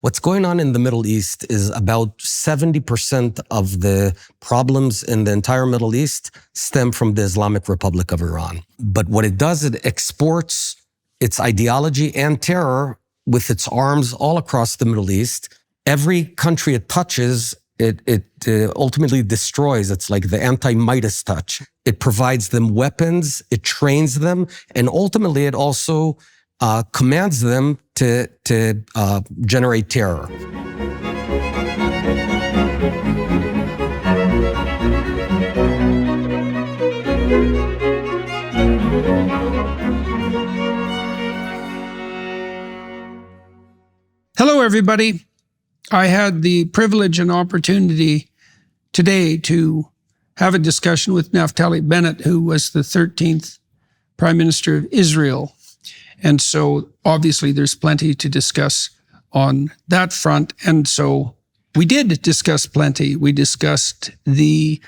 What's going on in the Middle East is about 70% of the problems in the entire Middle East stem from the Islamic Republic of Iran. But what it does, it exports its ideology and terror with its arms all across the Middle East. Every country it touches, it ultimately destroys. It's like the anti-Midas touch. It provides them weapons, it trains them, and ultimately it also commands them to generate terror. Hello, everybody. I had the privilege and opportunity today to have a discussion with Naftali Bennett, who was the 13th Prime Minister of Israel. And so obviously there's plenty to discuss on that front. And so we did discuss plenty. We discussed the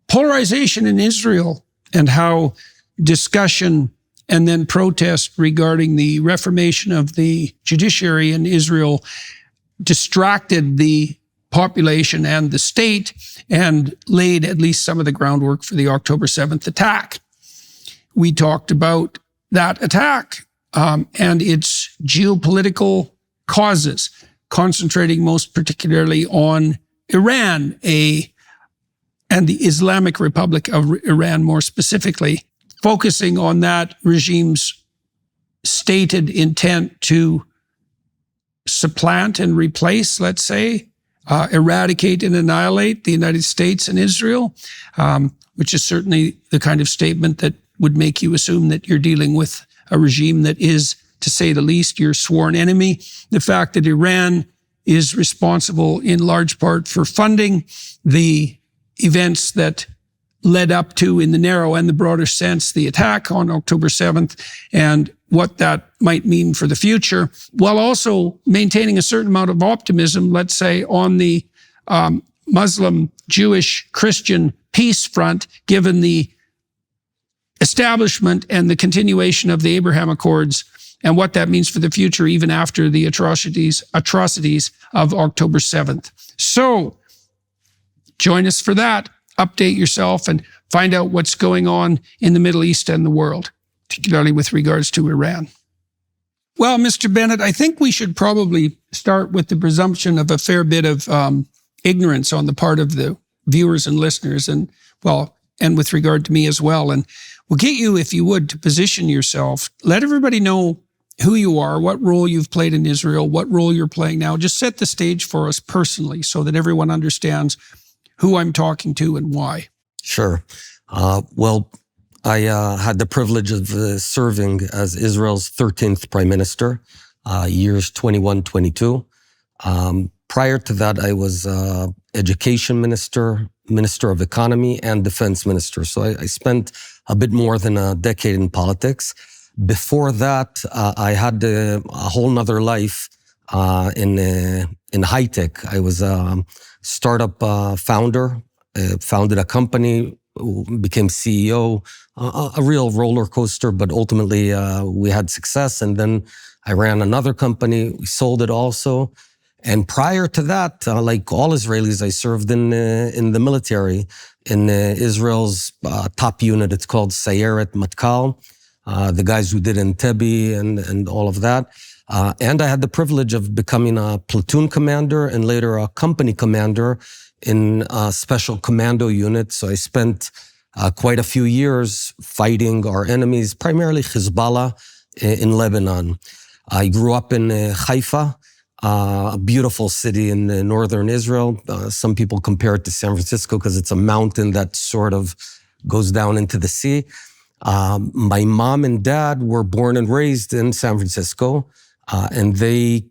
polarization in Israel and how discussion and then protest regarding the reformation of the judiciary in Israel distracted the population and the state and laid at least some of the groundwork for the October 7th attack. We talked about that attack and its geopolitical causes, concentrating most particularly on Iran, and the Islamic Republic of Iran more specifically, focusing on that regime's stated intent to supplant and replace, let's say, eradicate and annihilate the United States and Israel, which is certainly the kind of statement that would make you assume that you're dealing with a regime that is, to say the least, your sworn enemy. The fact that Iran is responsible in large part for funding the events that led up to, in the narrow and the broader sense, the attack on October 7th and what that might mean for the future, while also maintaining a certain amount of optimism, let's say, on the Muslim, Jewish, Christian peace front, given the establishment and the continuation of the Abraham Accords and what that means for the future, even after the atrocities of October 7th. So join us for that. Update yourself and find out what's going on in the Middle East and the world, particularly with regards to Iran. Well, Mr. Bennett, I think we should probably start with the presumption of a fair bit of ignorance on the part of the viewers and listeners, and with regard to me as well. And we'll get you, if you would, to position yourself. Let everybody know who you are, what role you've played in Israel, what role you're playing now. Just set the stage for us personally so that everyone understands who I'm talking to and why. Sure. I had the privilege of serving as Israel's 13th Prime Minister, years 21, 22. Prior to that, I was Education Minister, Minister of Economy, and Defense Minister. So I spent a bit more than a decade in politics. Before that, I had a whole nother life in high tech. I was a startup founder, founded a company, became CEO, a real roller coaster, but ultimately we had success. And then I ran another company, we sold it also. And prior to that, like all Israelis, I served in the military, in Israel's top unit. It's called Sayeret Matkal, the guys who did Entebbe and all of that. And I had the privilege of becoming a platoon commander and later a company commander in a special commando unit. So I spent quite a few years fighting our enemies, primarily Hezbollah in Lebanon. I grew up in Haifa, a beautiful city in northern Israel. Some people compare it to San Francisco because it's a mountain that sort of goes down into the sea. My mom and dad were born and raised in San Francisco, and they,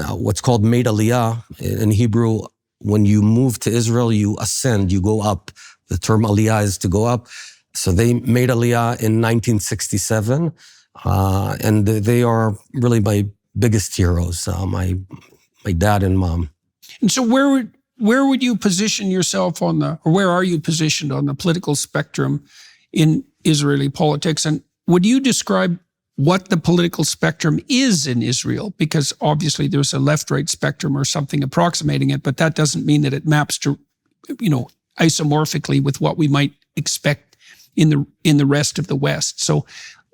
what's called made aliyah in Hebrew. When you move to Israel, you ascend, you go up. The term aliyah is to go up. So they made aliyah in 1967, and they are really my biggest heroes, my dad and mom. And so where would you position yourself or where are you positioned on the political spectrum in Israeli politics? And would you describe what the political spectrum is in Israel, because obviously there's a left-right spectrum or something approximating it, but that doesn't mean that it maps to, isomorphically with what we might expect in the rest of the West. So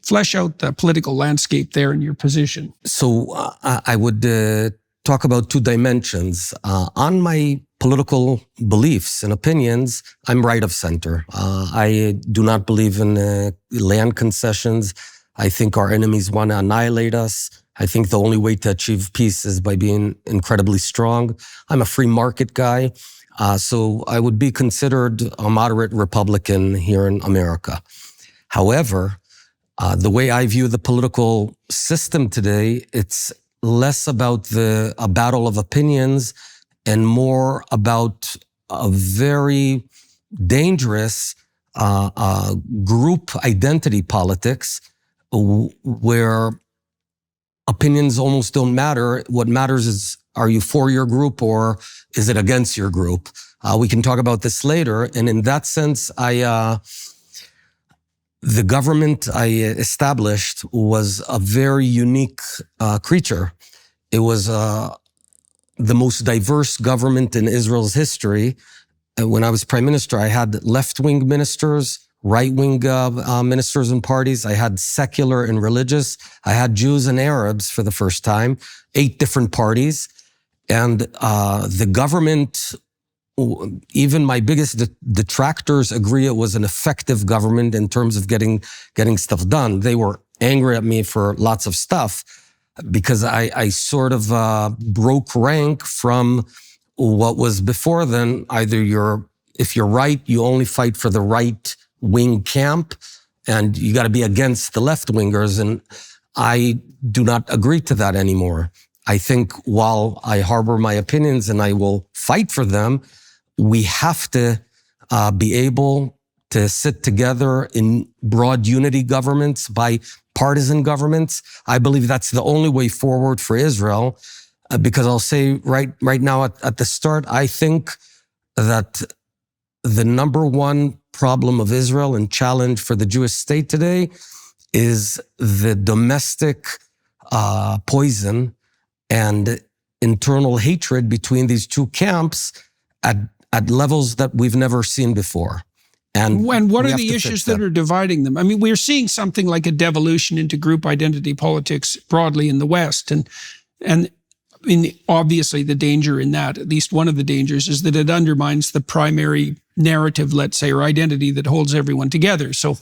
flesh out the political landscape there in your position. So I would talk about two dimensions. On my political beliefs and opinions, I'm right of center. I do not believe in land concessions. I think our enemies want to annihilate us. I think the only way to achieve peace is by being incredibly strong. I'm a free market guy, so I would be considered a moderate Republican here in America. However, the way I view the political system today, it's less about a battle of opinions and more about a very dangerous group identity politics where opinions almost don't matter. What matters is, are you for your group or is it against your group? We can talk about this later. And in that sense, the government I established was a very unique creature. It was the most diverse government in Israel's history. When I was prime minister, I had left-wing ministers, right-wing ministers and parties. I had secular and religious. I had Jews and Arabs for the first time, 8 different parties. And the government, even my biggest detractors agree it was an effective government in terms of getting stuff done. They were angry at me for lots of stuff because I sort of broke rank from what was before then. Either if you're right, you only fight for the right wing camp and you got to be against the left wingers. And I do not agree to that anymore. I think while I harbor my opinions and I will fight for them, we have to be able to sit together in broad unity governments, bipartisan governments. I believe that's the only way forward for Israel, because I'll say right now at the start, I think that the number one problem of Israel and challenge for the Jewish state today is the domestic poison and internal hatred between these two camps at levels that we've never seen before. And what are the issues that are dividing them? I mean, we're seeing something like a devolution into group identity politics broadly in the West. And I mean, obviously the danger in that, at least one of the dangers, is that it undermines the primary narrative, let's say, or identity that holds everyone together. So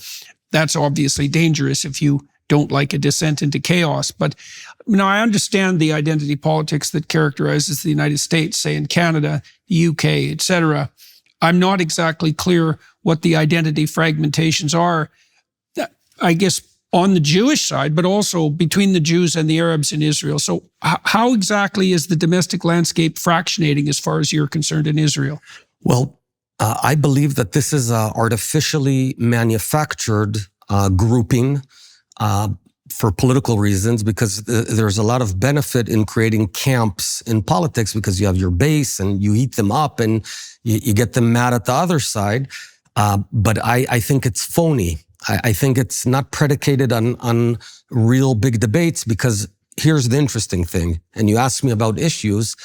that's obviously dangerous if you don't like a descent into chaos. But I understand the identity politics that characterizes the United States, say in Canada, the UK, etc. I'm not exactly clear what the identity fragmentations are, I guess, on the Jewish side, but also between the Jews and the Arabs in Israel. So how exactly is the domestic landscape fractionating as far as you're concerned in Israel? Well, I believe that this is an artificially manufactured grouping for political reasons, because there's a lot of benefit in creating camps in politics because you have your base and you heat them up and you get them mad at the other side. But I think it's phony. I think it's not predicated on real big debates, because here's the interesting thing. And you asked me about issues.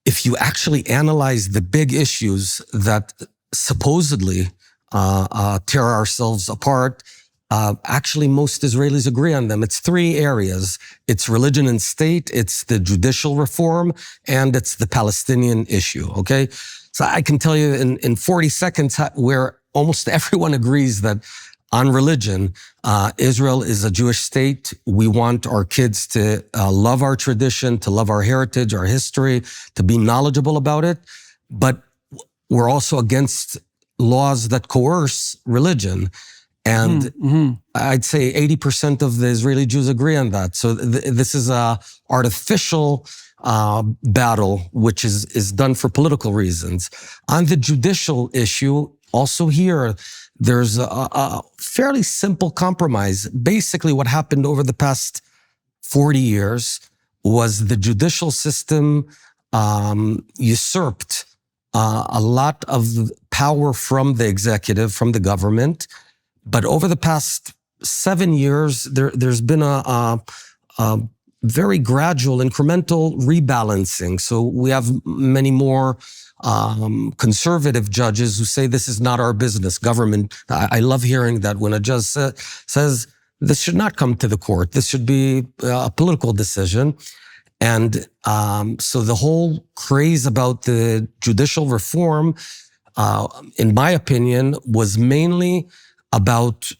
If you actually analyze the big issues that supposedly tear ourselves apart, actually most Israelis agree on them. It's 3 areas. It's religion and state, it's the judicial reform, and it's the Palestinian issue, okay? So I can tell you in 40 seconds where almost everyone agrees that on religion, Israel is a Jewish state. We want our kids to love our tradition, to love our heritage, our history, to be knowledgeable about it. But we're also against laws that coerce religion. And I'd say 80% of the Israeli Jews agree on that. So this is a artificial battle, which is done for political reasons. On the judicial issue, also here, there's a fairly simple compromise. Basically, what happened over the past 40 years was the judicial system usurped a lot of power from the executive, from the government. But over the past 7 years, there's been a very gradual, incremental rebalancing. So we have many more conservative judges who say this is not our business. Government, I love hearing that when a judge says this should not come to the court. This should be a political decision. And so the whole craze about the judicial reform, in my opinion, was mainly about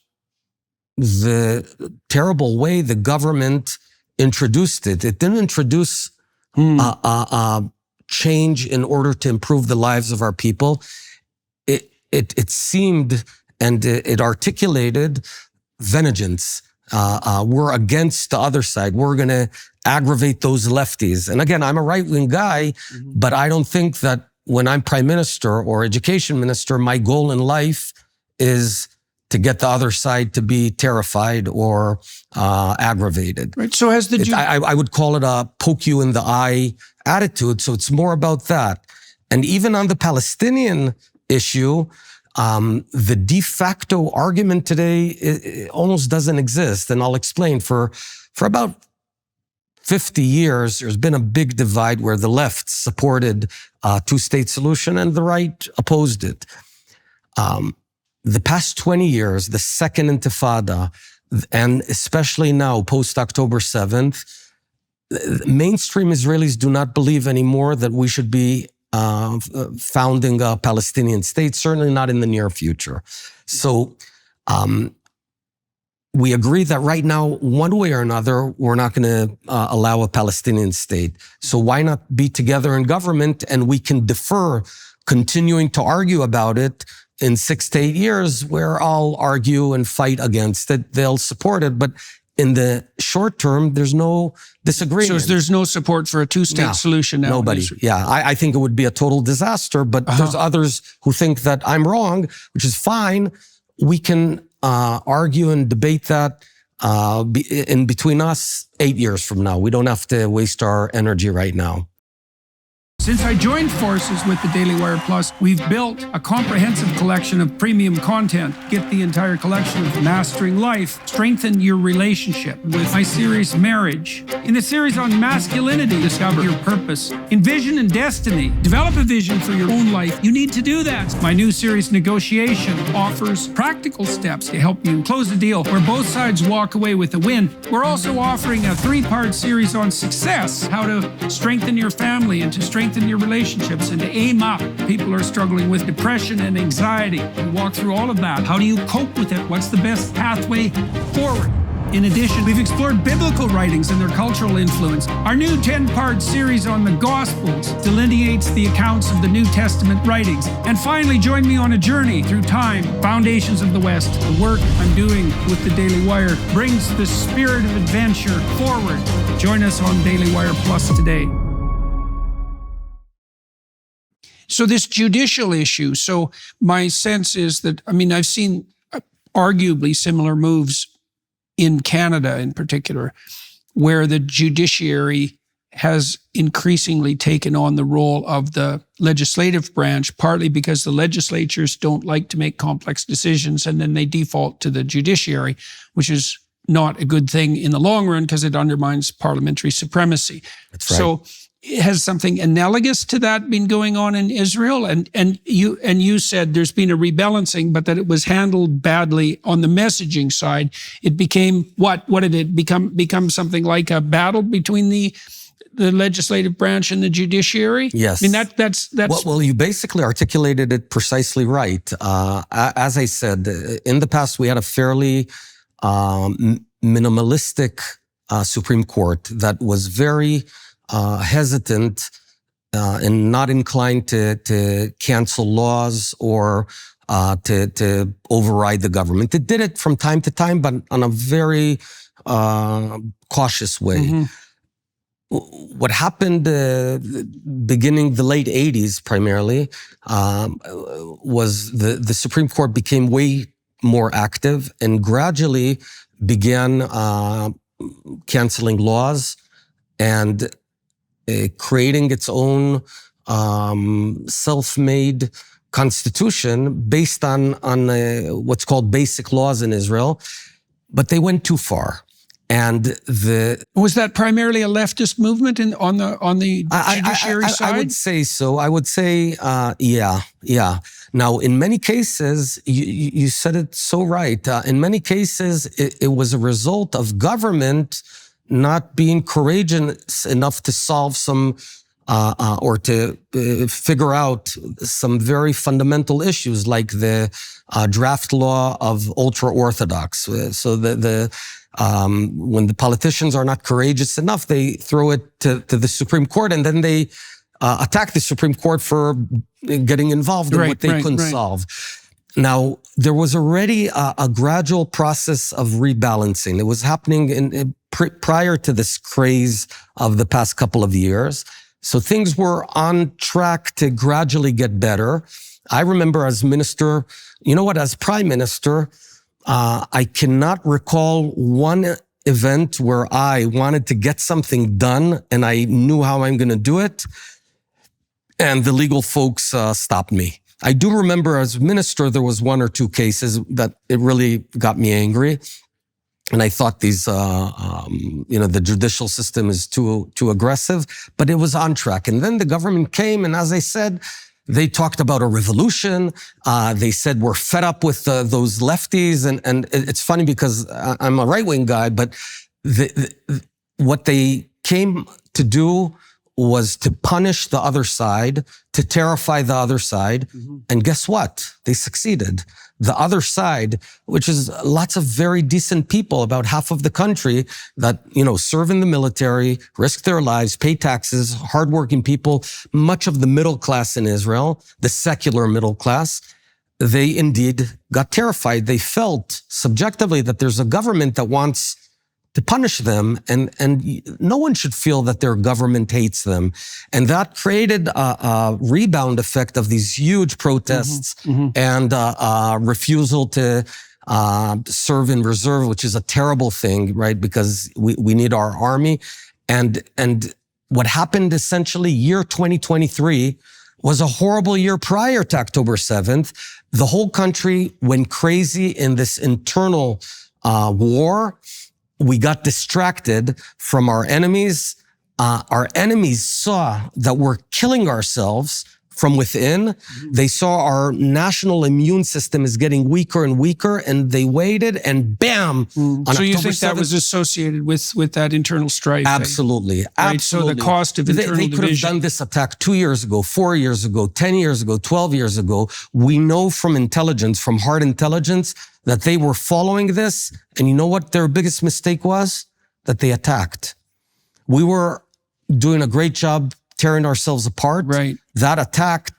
the terrible way the government introduced it. It didn't introduce change in order to improve the lives of our people. It seemed, and it articulated, vengeance. We're against the other side. We're going to aggravate those lefties. And again, I'm a right-wing guy, but I don't think that when I'm prime minister or education minister, my goal in life is to get the other side to be terrified or aggravated. Right. So has the I would call it a poke you in the eye attitude. So it's more about that. And even on the Palestinian issue, the de facto argument today it almost doesn't exist. And I'll explain. For about 50 years, there's been a big divide where the left supported a two-state solution and the right opposed it. The past 20 years, the Second Intifada, and especially now, post-October 7th, mainstream Israelis do not believe anymore that we should be founding a Palestinian state, certainly not in the near future. So we agree that right now, one way or another, we're not going to allow a Palestinian state. So why not be together in government, and we can defer continuing to argue about it in 6 to 8 years, where I'll argue and fight against it. They'll support it. But in the short term, there's no disagreement. So there's no support for a two-state solution now? Nobody. Yeah, I think it would be a total disaster, but there's others who think that I'm wrong, which is fine. We can argue and debate that in between us 8 years from now. We don't have to waste our energy right now. Since I joined forces with the Daily Wire Plus, we've built a comprehensive collection of premium content. Get the entire collection of Mastering Life, Strengthen Your Relationship with my series Marriage. In the series on masculinity, discover your purpose. In Vision and Destiny, develop a vision for your own life. You need to do that. My new series Negotiation offers practical steps to help you close a deal where both sides walk away with a win. We're also offering a 3-part series on success, how to strengthen your family and to strengthen your relationships and to aim up. People are struggling with depression and anxiety. We walk through all of that. How do you cope with it? What's the best pathway forward? In addition, we've explored biblical writings and their cultural influence. Our new 10-part series on the Gospels delineates the accounts of the New Testament writings. And finally, join me on a journey through time, foundations of the West. The work I'm doing with the Daily Wire brings the spirit of adventure forward. Join us on Daily Wire Plus today. So this judicial issue, so my sense is that, I've seen arguably similar moves in Canada in particular, where the judiciary has increasingly taken on the role of the legislative branch, partly because the legislatures don't like to make complex decisions, and then they default to the judiciary, which is not a good thing in the long run because it undermines parliamentary supremacy. That's right. So has something analogous to that been going on in Israel? And you said there's been a rebalancing, but that it was handled badly on the messaging side. It became what? What did it become something like a battle between the legislative branch and the judiciary? Yes. That's well, you basically articulated it precisely right. As I said, in the past, we had a fairly minimalistic Supreme Court that was very hesitant and not inclined to cancel laws or to override the government. It did it from time to time, but on a very cautious way. Mm-hmm. What happened beginning the late 80s primarily was the Supreme Court became way more active and gradually began canceling laws and creating its own self-made constitution based on what's called basic laws in Israel. but they went too far. And was that primarily a leftist movement on the judiciary side? I would say so. I would say, yeah. Now, in many cases, you said it so right. In many cases, it was a result of government not being courageous enough to solve some or to figure out some very fundamental issues, like the draft law of ultra-Orthodox. So when the politicians are not courageous enough, they throw it to the Supreme Court, and then they attack the Supreme Court for getting involved in what they couldn't solve. Now, there was already a gradual process of rebalancing. It was happening prior to this craze of the past couple of years. So things were on track to gradually get better. I remember as minister, as prime minister, I cannot recall one event where I wanted to get something done and I knew how I'm going to do it, and the legal folks stopped me. I do remember as minister, there was one or two cases that it really got me angry. And I thought the judicial system is too aggressive, but it was on track. And then the government came, and as I said, they talked about a revolution. They said, we're fed up with those lefties. And it's funny because I'm a right-wing guy, but what they came to do was to punish the other side, to terrify the other side. Mm-hmm. And guess what? They succeeded. The other side, which is lots of very decent people, about half of the country that, serve in the military, risk their lives, pay taxes, hardworking people, much of the middle class in Israel, the secular middle class, they indeed got terrified. They felt subjectively that there's a government that wants to punish them, and no one should feel that their government hates them. And that created a rebound effect of these huge protests and refusal to serve in reserve, which is a terrible thing, right? Because we need our army. And what happened essentially year 2023 was a horrible year prior to October 7th. The whole country went crazy in this internal war. We got distracted from our enemies. Our enemies saw that we're killing ourselves from within. They saw our national immune system is getting weaker and weaker, and they waited, and bam! So you think that was associated with that internal strife? Absolutely. Right? Absolutely. So the cost of internal division. They could have done this attack 2 years ago, 4 years ago, 10 years ago, 12 years ago. We know from intelligence, from hard intelligence, that they were following this. And you know what their biggest mistake was? That they attacked. We were doing a great job tearing ourselves apart. Right. That attack,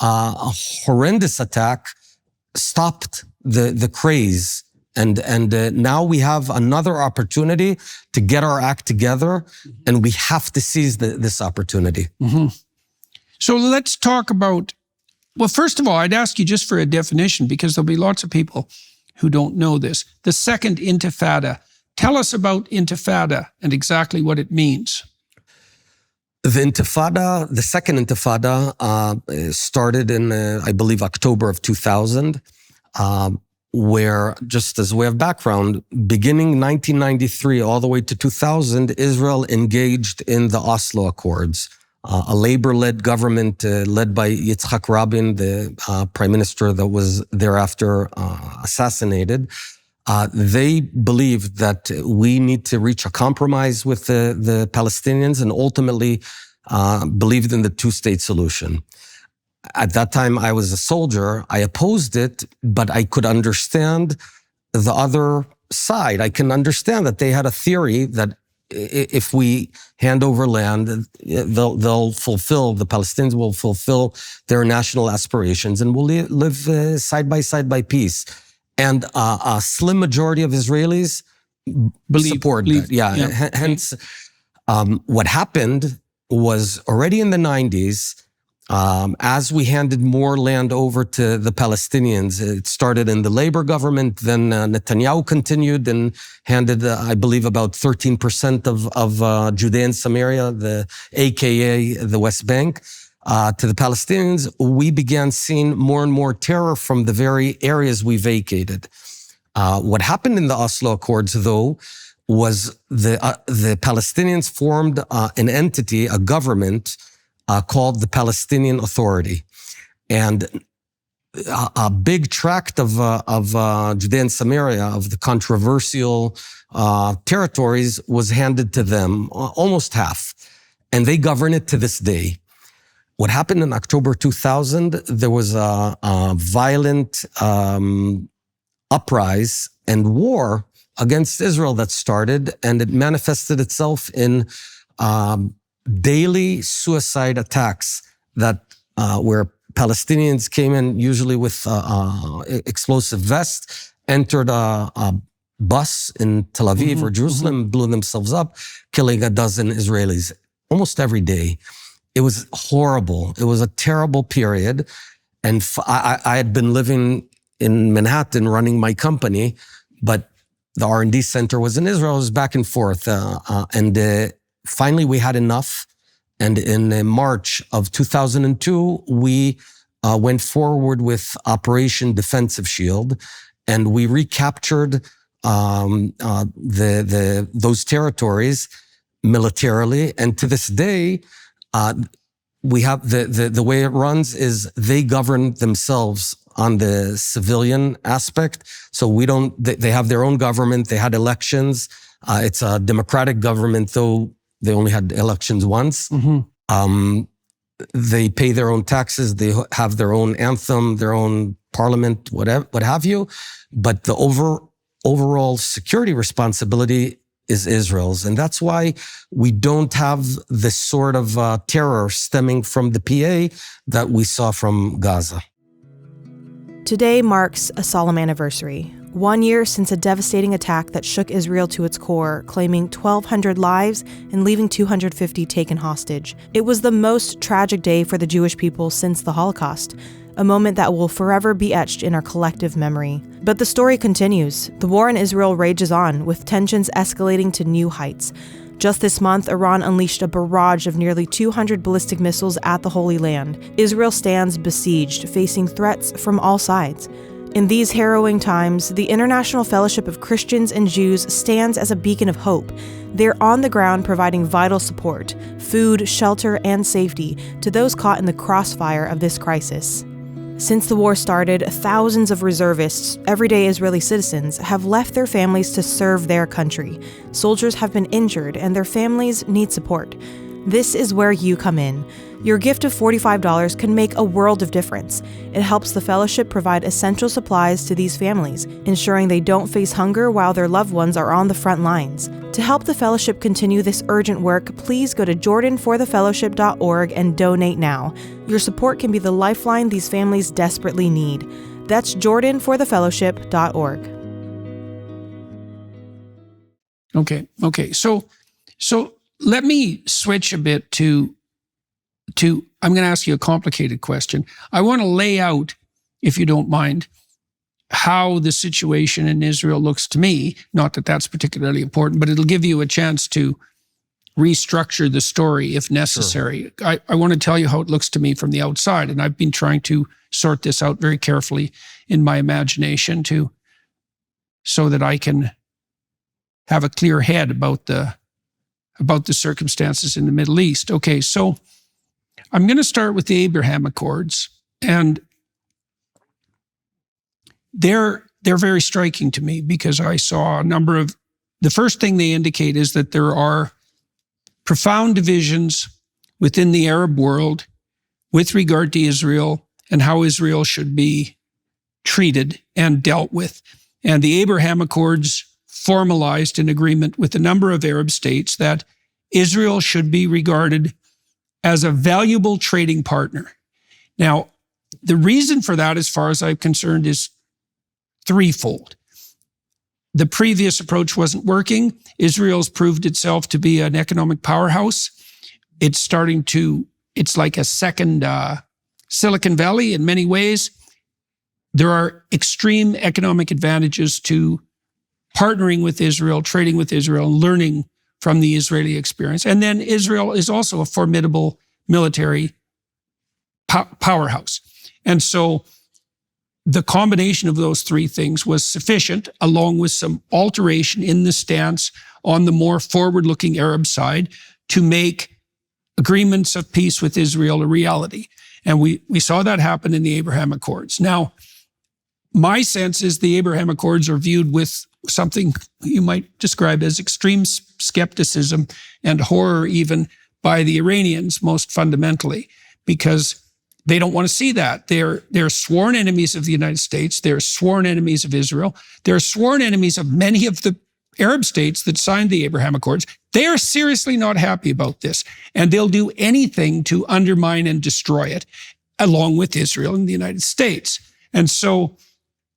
a horrendous attack, stopped the craze. And now we have another opportunity to get our act together, and we have to seize this opportunity. Mm-hmm. So let's talk about, well, first of all, I'd ask you just for a definition, because there'll be lots of people who don't know this. The Second Intifada. Tell us about Intifada and exactly what it means. The Intifada, the Second Intifada, started in, I believe, October of 2000, where, just as way of background, beginning 1993 all the way to 2000, Israel engaged in the Oslo Accords, a labor-led government led by Yitzhak Rabin, the prime minister that was thereafter assassinated. They believed that we need to reach a compromise with the Palestinians, and ultimately believed in the two-state solution. At that time, I was a soldier. I opposed it, but I could understand the other side. I can understand that they had a theory that if we hand over land, they'll fulfill, the Palestinians will fulfill their national aspirations, and we'll live side by peace. And a slim majority of Israelis support that. Yeah. Hence, what happened was already in the 90s, as we handed more land over to the Palestinians, it started in the Labor government, then Netanyahu continued and handed, I believe, about 13% of Judea and Samaria, the AKA the West Bank, to the Palestinians. We began seeing more and more terror from the very areas we vacated. What happened in the Oslo Accords, though, was the Palestinians formed an entity, a government called the Palestinian Authority. And a big tract of Judea and Samaria, of the controversial territories, was handed to them, almost half. And they govern it to this day. What happened in October 2000, there was a violent uprise and war against Israel that started, and it manifested itself in daily suicide attacks that where Palestinians came in, usually with explosive vests, entered a bus in Tel Aviv or Jerusalem, blew themselves up, killing a dozen Israelis almost every day. It was horrible. It was a terrible period. And I had been living in Manhattan running my company, but the R&D center was in Israel. It was back and forth. Finally, we had enough. And in March of 2002, we went forward with Operation Defensive Shield, and we recaptured those territories militarily. And to this day, we have the way it runs is they govern themselves on the civilian aspect. So they have their own government. They had elections. It's a democratic government, though they only had elections once. They pay their own taxes. They have their own anthem, their own parliament, whatever, what have you. But the overall security responsibility is Israel's. And that's why we don't have the sort of terror stemming from the PA that we saw from Gaza. Today marks a solemn anniversary. 1 year since a devastating attack that shook Israel to its core, claiming 1,200 lives and leaving 250 taken hostage. It was the most tragic day for the Jewish people since the Holocaust, a moment that will forever be etched in our collective memory. But the story continues. The war in Israel rages on, with tensions escalating to new heights. Just this month, Iran unleashed a barrage of nearly 200 ballistic missiles at the Holy Land. Israel stands besieged, facing threats from all sides. In these harrowing times, the International Fellowship of Christians and Jews stands as a beacon of hope. They're on the ground providing vital support, food, shelter, and safety to those caught in the crossfire of this crisis. Since the war started, thousands of reservists, everyday Israeli citizens, have left their families to serve their country. Soldiers have been injured, and their families need support. This is where you come in. Your gift of $45 can make a world of difference. It helps the fellowship provide essential supplies to these families, ensuring they don't face hunger while their loved ones are on the front lines. To help the fellowship continue this urgent work, please go to jordanforthefellowship.org and donate now. Your support can be the lifeline these families desperately need. That's jordanforthefellowship.org. Okay. So let me switch a bit to I'm going to ask you a complicated question. I want to lay out, if you don't mind, how the situation in Israel looks to me. Not that that's particularly important, but it'll give you a chance to restructure the story if necessary. Sure. I want to tell you how it looks to me from the outside, and I've been trying to sort this out very carefully in my imagination so that I can have a clear head about the circumstances in the Middle East. Okay, so I'm going to start with the Abraham Accords, and they're very striking to me because I saw a number of, the first thing they indicate is that there are profound divisions within the Arab world with regard to Israel and how Israel should be treated and dealt with. And the Abraham Accords formalized an agreement with a number of Arab states that Israel should be regarded as a valuable trading partner. Now, the reason for that, as far as I'm concerned, is threefold. The previous approach wasn't working. Israel's proved itself to be an economic powerhouse. It's like a second Silicon Valley in many ways. There are extreme economic advantages to partnering with Israel, trading with Israel, learning from the Israeli experience. And then Israel is also a formidable military powerhouse. And so the combination of those three things was sufficient, along with some alteration in the stance on the more forward-looking Arab side, to make agreements of peace with Israel a reality. And we saw that happen in the Abraham Accords. Now, my sense is the Abraham Accords are viewed with something you might describe as extreme skepticism and horror even by the Iranians, most fundamentally, because they don't want to see that. They're sworn enemies of the United States. They're sworn enemies of Israel. They're sworn enemies of many of the Arab states that signed the Abraham Accords. They are seriously not happy about this, and they'll do anything to undermine and destroy it, along with Israel and the United States. And so,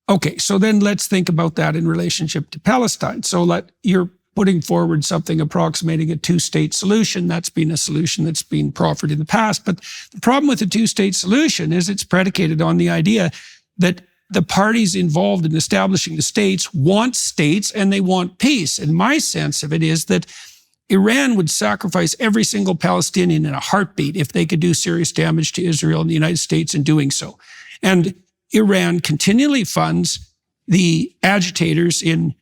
okay, so then let's think about that in relationship to Palestine. So you're putting forward something approximating a two-state solution. That's been a solution that's been proffered in the past. But the problem with the two-state solution is it's predicated on the idea that the parties involved in establishing the states want states and they want peace. And my sense of it is that Iran would sacrifice every single Palestinian in a heartbeat if they could do serious damage to Israel and the United States in doing so. And Iran continually funds the agitators in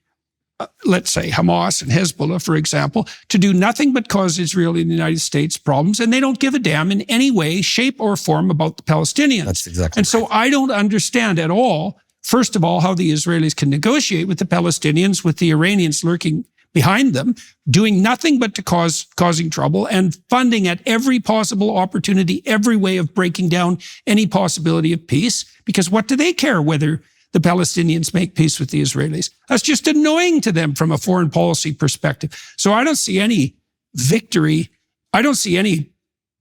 let's say Hamas and Hezbollah, for example, to do nothing but cause Israel and the United States problems, and they don't give a damn in any way, shape, or form about the Palestinians. That's exactly And so I don't understand at all, first of all, how the Israelis can negotiate with the Palestinians with the Iranians lurking behind them, doing nothing but to causing trouble and funding at every possible opportunity, every way of breaking down any possibility of peace, because what do they care whether the Palestinians make peace with the Israelis? That's just annoying to them from a foreign policy perspective. So I don't see any victory. I don't see any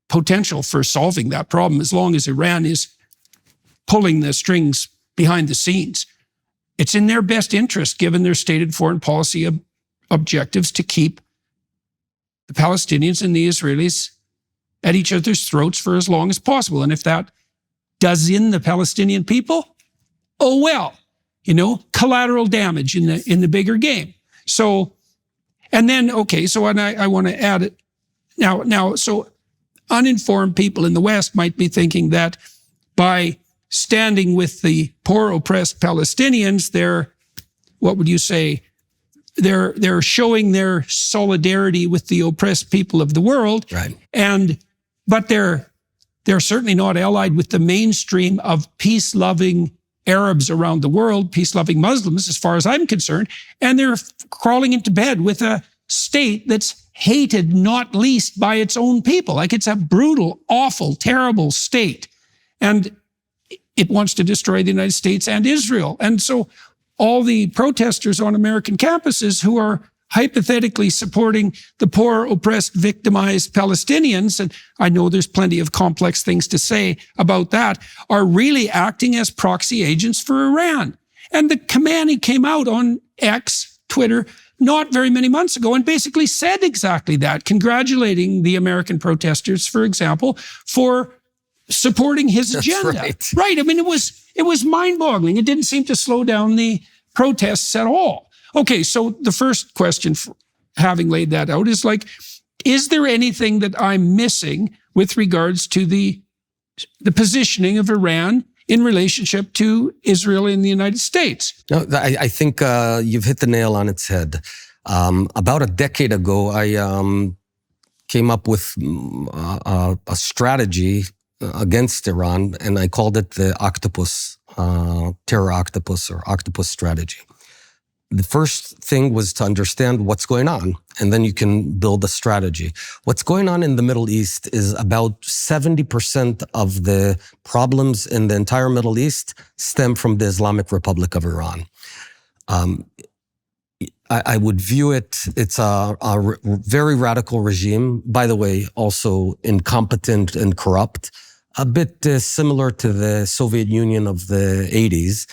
potential for solving that problem as long as Iran is pulling the strings behind the scenes. It's in their best interest, given their stated foreign policy objectives, to keep the Palestinians and the Israelis at each other's throats for as long as possible. And if that does in the Palestinian people, oh well, collateral damage in the bigger game. So, and then, okay, so and I want to add it now, so uninformed people in the West might be thinking that by standing with the poor oppressed Palestinians, they're showing their solidarity with the oppressed people of the world. Right. But they're certainly not allied with the mainstream of peace-loving Arabs around the world, peace-loving Muslims, as far as I'm concerned, and they're crawling into bed with a state that's hated not least by its own people. Like, it's a brutal, awful, terrible state. And it wants to destroy the United States and Israel. And so all the protesters on American campuses who are hypothetically supporting the poor, oppressed, victimized Palestinians, and I know there's plenty of complex things to say about that, are really acting as proxy agents for Iran. And the Khamenei came out on X, Twitter, not very many months ago and basically said exactly that, congratulating the American protesters, for example, for supporting his agenda. That's right. I mean, it was mind-boggling. It didn't seem to slow down the protests at all. Okay, so the first question, having laid that out, is is there anything that I'm missing with regards to the positioning of Iran in relationship to Israel and the United States? No, I think you've hit the nail on its head. About a decade ago, I came up with a strategy against Iran, and I called it the octopus, terror octopus, or octopus strategy. The first thing was to understand what's going on, and then you can build a strategy. What's going on in the Middle East is about 70% of the problems in the entire Middle East stem from the Islamic Republic of Iran. I would view it's a very radical regime, by the way, also incompetent and corrupt, a bit similar to the Soviet Union of the 80s.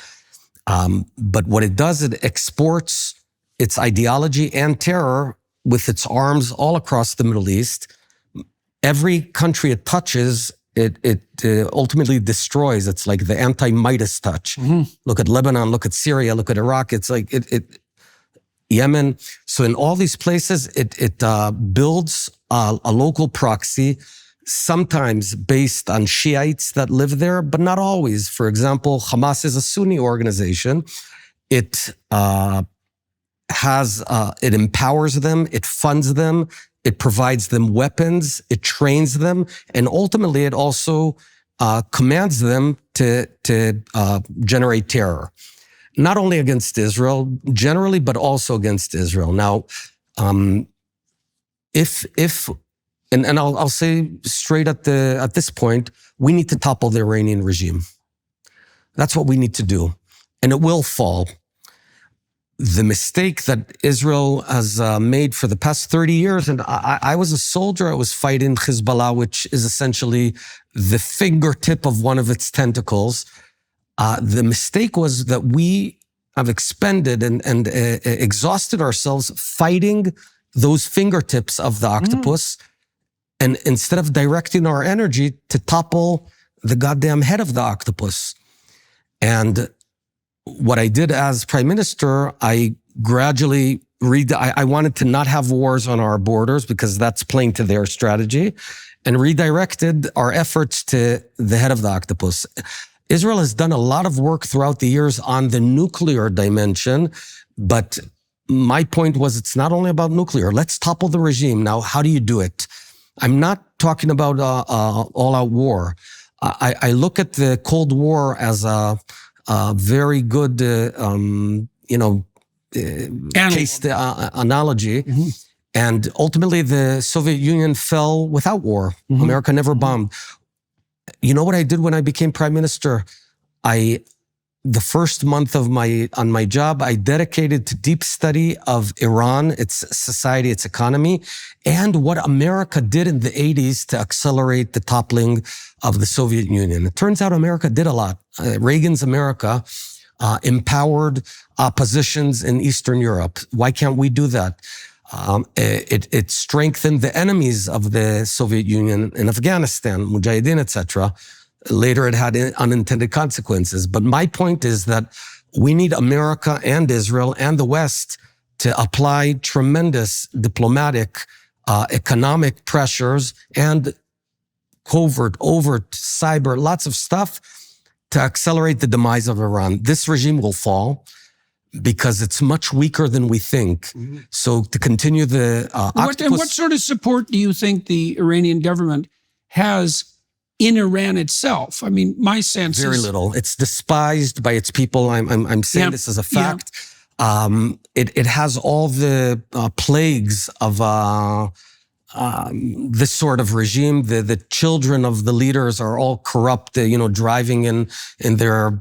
But what it does, it exports its ideology and terror with its arms all across the Middle East. Every country it touches, it ultimately destroys. It's like the anti-Midas touch. Mm-hmm. Look at Lebanon, look at Syria, look at Iraq. It's like Yemen. So in all these places, it builds a local proxy, sometimes based on Shiites that live there, but not always. For example, Hamas is a Sunni organization. It it empowers them, it funds them, it provides them weapons, it trains them, and ultimately it also commands them to generate terror. Not only against Israel generally, but also against Israel. Now, I'll say straight at this point, we need to topple the Iranian regime. That's what we need to do, and it will fall. The mistake that Israel has made for the past 30 years, and I was a soldier, I was fighting Hezbollah, which is essentially the fingertip of one of its tentacles. The mistake was that we have expended and exhausted ourselves fighting those fingertips of the octopus, and instead of directing our energy to topple the goddamn head of the octopus. And what I did as prime minister, I gradually I wanted to not have wars on our borders because that's playing to their strategy, and redirected our efforts to the head of the octopus. Israel has done a lot of work throughout the years on the nuclear dimension, but my point was it's not only about nuclear. Let's topple the regime. Now, how do you do it? I'm not talking about all-out war. I look at the Cold War as a very good, case analogy. Mm-hmm. And ultimately, the Soviet Union fell without war. Mm-hmm. America never bombed. You know what I did when I became prime minister? The first month on my job, I dedicated to deep study of Iran, its society, its economy, and what America did in the 80s to accelerate the toppling of the Soviet Union. It turns out America did a lot. Reagan's America empowered oppositions in Eastern Europe. Why can't we do that? It strengthened the enemies of the Soviet Union in Afghanistan, Mujahideen, etc. Later, it had unintended consequences. But my point is that we need America and Israel and the West to apply tremendous diplomatic, economic pressures and overt, cyber, lots of stuff to accelerate the demise of Iran. This regime will fall because it's much weaker than we think. Mm-hmm. So to continue the what sort of support do you think the Iranian government has in Iran itself? I mean, my sense is... Very little. It's despised by its people. I'm saying this as a fact. Yeah. It has all the plagues of this sort of regime. The children of the leaders are all corrupt, driving in their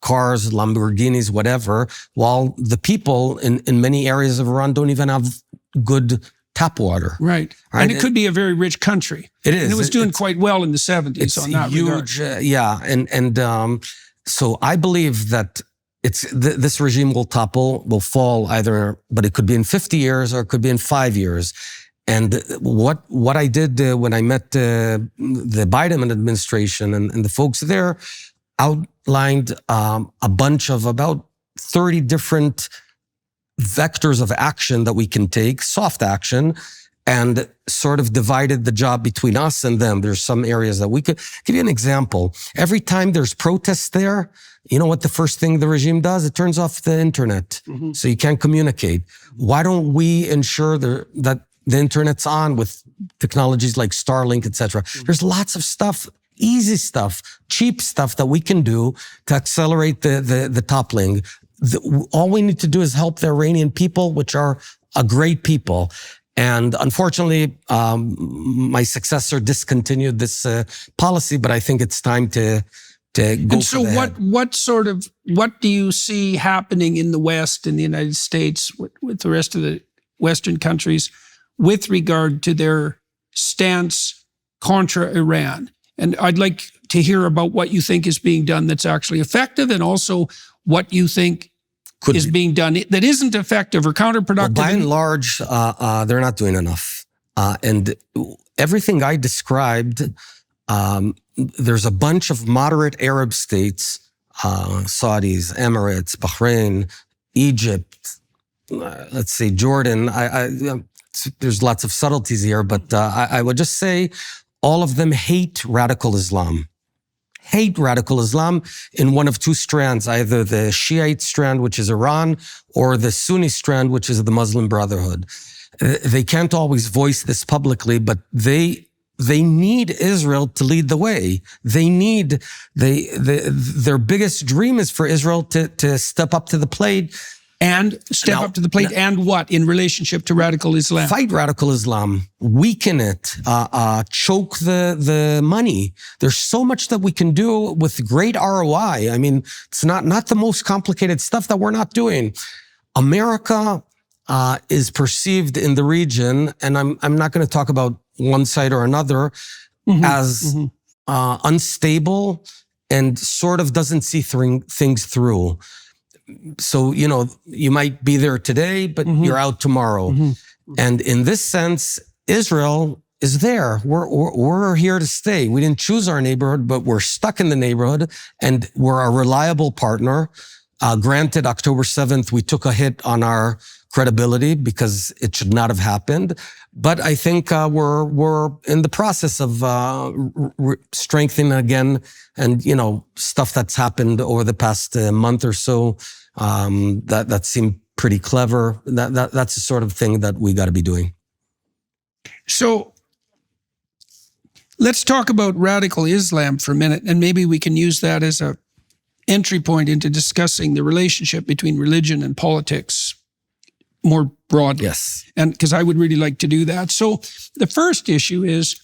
cars, Lamborghinis, whatever, while the people in many areas of Iran don't even have good tap water. Right. And it could be a very rich country. It is. And it was doing quite well in the 70s. It's on that huge. So I believe that this regime will fall either, but it could be in 50 years or it could be in 5 years. And what I did when I met the Biden administration and the folks there outlined a bunch of about 30 different vectors of action that we can take, soft action, and sort of divided the job between us and them. There's some areas that we could give you an example. Every time there's protests there, you know what the first thing the regime does? It turns off the internet. Mm-hmm. So you can't communicate. Why don't we ensure that the internet's on with technologies like Starlink, etc.? Mm-hmm. There's lots of stuff, easy stuff, cheap stuff that we can do to accelerate the toppling. All we need to do is help the Iranian people, which are a great people. And unfortunately, my successor discontinued this policy, but I think it's time to go. And so what do you see happening in the West, in the United States, with the rest of the Western countries with regard to their stance contra Iran? And I'd like to hear about what you think is being done that's actually effective, and also what you think is being done that isn't effective or counterproductive. Well, by and large, they're not doing enough. And everything I described, there's a bunch of moderate Arab states, Saudis, Emirates, Bahrain, Egypt, let's say Jordan. There's lots of subtleties here, but I would just say all of them hate radical Islam. Hate radical Islam in one of two strands, either the Shiite strand, which is Iran, or the Sunni strand, which is the Muslim Brotherhood. They can't always voice this publicly, but they need Israel to lead the way. Their biggest dream is for Israel to step up to the plate. And up to the plate and what in relationship to radical Islam? Fight radical Islam, weaken it, choke the money. There's so much that we can do with great ROI. I mean, it's not the most complicated stuff that we're not doing. America is perceived in the region, and I'm not going to talk about one side or another, as unstable and sort of doesn't see things through. So, you might be there today, but you're out tomorrow. And in this sense, Israel is there. We're here to stay. We didn't choose our neighborhood, but we're stuck in the neighborhood, and we're a reliable partner. Granted, October 7th, we took a hit on our credibility because it should not have happened. But I think we're in the process of strengthening again, and stuff that's happened over the past month or so that seemed pretty clever. That's the sort of thing that we got to be doing. So let's talk about radical Islam for a minute, and maybe we can use that as a entry point into discussing the relationship between religion and politics more broadly. Yes. And because I would really like to do that. So the first issue is,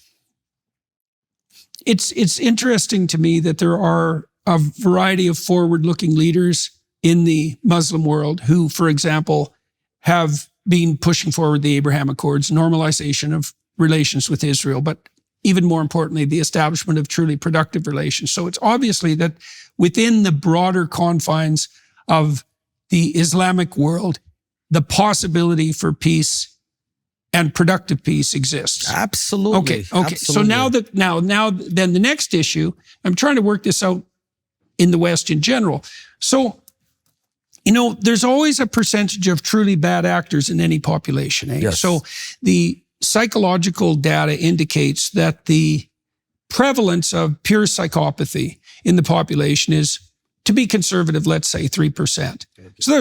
it's interesting to me that there are a variety of forward-looking leaders in the Muslim world who, for example, have been pushing forward the Abraham Accords, normalization of relations with Israel, but even more importantly, the establishment of truly productive relations. So it's obviously that within the broader confines of the Islamic world, the possibility for peace and productive peace exists. Absolutely. Okay. Absolutely. So now then the next issue, I'm trying to work this out in the West in general. So, there's always a percentage of truly bad actors in any population. Yes. So the psychological data indicates that the prevalence of pure psychopathy in the population is, to be conservative, let's say 3%. So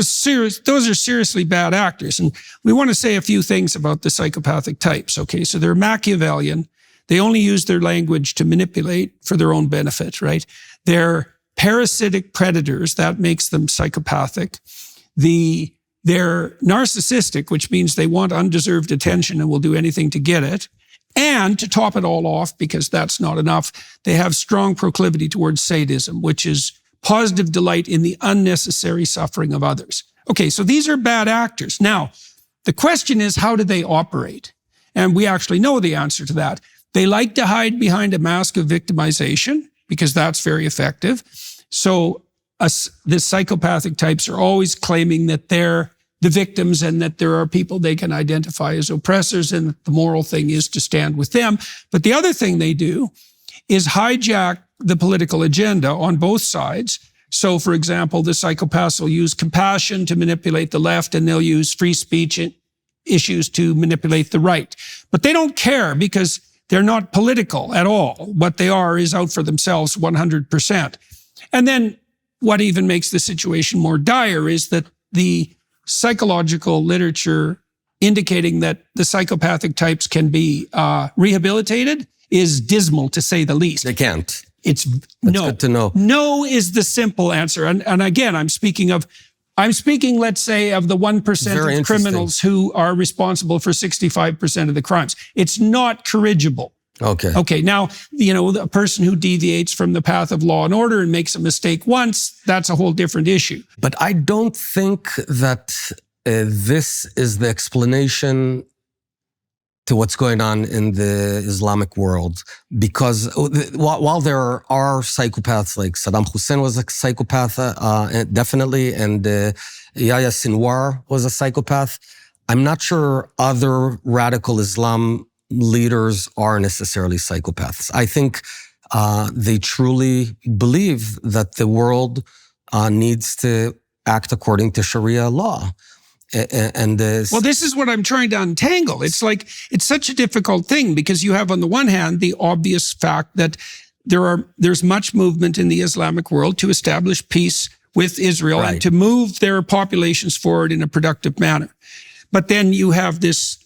those are seriously bad actors. And we want to say a few things about the psychopathic types. Okay, so they're Machiavellian. They only use their language to manipulate for their own benefit, right? They're parasitic predators. That makes them psychopathic. They're narcissistic, which means they want undeserved attention and will do anything to get it. And to top it all off, because that's not enough, they have strong proclivity towards sadism, which is positive delight in the unnecessary suffering of others. Okay, so these are bad actors. Now, the question is, how do they operate? And we actually know the answer to that. They like to hide behind a mask of victimization, because that's very effective. So the psychopathic types are always claiming that they're the victims and that there are people they can identify as oppressors, and that the moral thing is to stand with them. But the other thing they do is hijack the political agenda on both sides. So, for example, the psychopaths will use compassion to manipulate the left, and they'll use free speech issues to manipulate the right. But they don't care, because they're not political at all. What they are is out for themselves 100%. And then what even makes the situation more dire is that the psychological literature indicating that the psychopathic types can be rehabilitated is dismal, to say the least. They can't. That's no. Good to know. No is the simple answer. And again, I'm speaking, let's say, of the 1% of criminals who are responsible for 65% of the crimes. It's not corrigible. Okay. Now, a person who deviates from the path of law and order and makes a mistake once, that's a whole different issue. But I don't think that this is the explanation to what's going on in the Islamic world. Because while there are psychopaths, like Saddam Hussein was a psychopath, definitely, and Yahya Sinwar was a psychopath, I'm not sure other radical Islam leaders are necessarily psychopaths. I think they truly believe that the world needs to act according to Sharia law. Well, this is what I'm trying to untangle. It's like, it's such a difficult thing because you have on the one hand, the obvious fact that there's much movement in the Islamic world to establish peace with Israel and to move their populations forward in a productive manner. But then you have this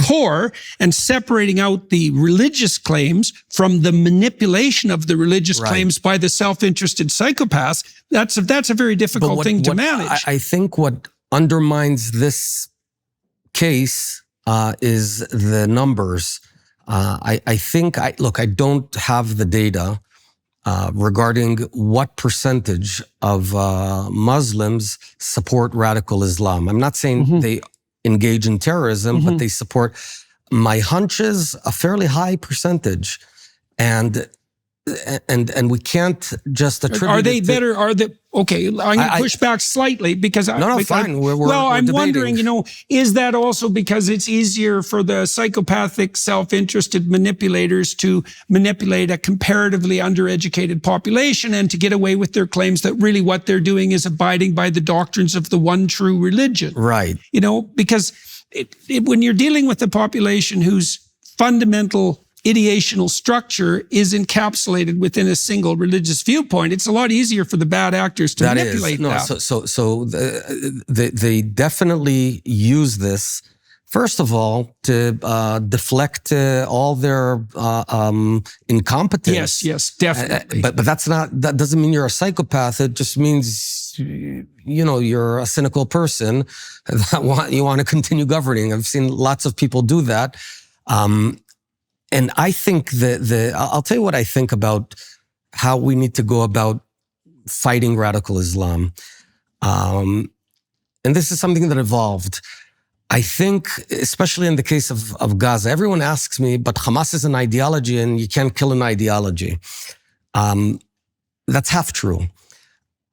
core, and separating out the religious claims from the manipulation of the religious claims by the self-interested psychopaths. That's a very difficult thing to manage. I think what undermines this case is the numbers. I don't have the data regarding what percentage of Muslims support radical Islam. I'm not saying they engage in terrorism, but they support. My hunch is a fairly high percentage, and we can't just attribute. Are they better? Okay? I'm going to push back slightly because fine. We're I'm debating. wondering. Is that also because it's easier for the psychopathic, self-interested manipulators to manipulate a comparatively undereducated population and to get away with their claims that really what they're doing is abiding by the doctrines of the one true religion? Right. Because when you're dealing with a population whose fundamental ideational structure is encapsulated within a single religious viewpoint, it's a lot easier for the bad actors to manipulate that. So they definitely use this, first of all, to deflect all their incompetence. Yes, definitely. But that doesn't mean you're a psychopath. It just means you're a cynical person that you want to continue governing. I've seen lots of people do that. And I think I'll tell you what I think about how we need to go about fighting radical Islam. And this is something that evolved. I think, especially in the case of Gaza, everyone asks me, but Hamas is an ideology and you can't kill an ideology. That's half true.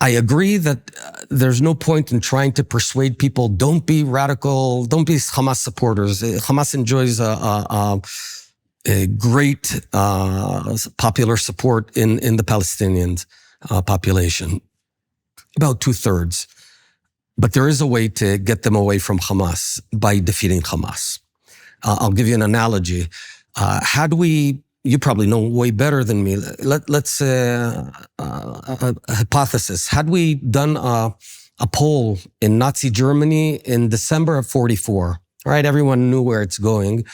I agree that there's no point in trying to persuade people, don't be radical, don't be Hamas supporters. Hamas enjoys a great popular support in the Palestinian population, about 2/3. But there is a way to get them away from Hamas by defeating Hamas. I'll give you an analogy. You probably know way better than me. Let's a hypothesis. Had we done a poll in Nazi Germany in December of 1944, right? Everyone knew where it's going.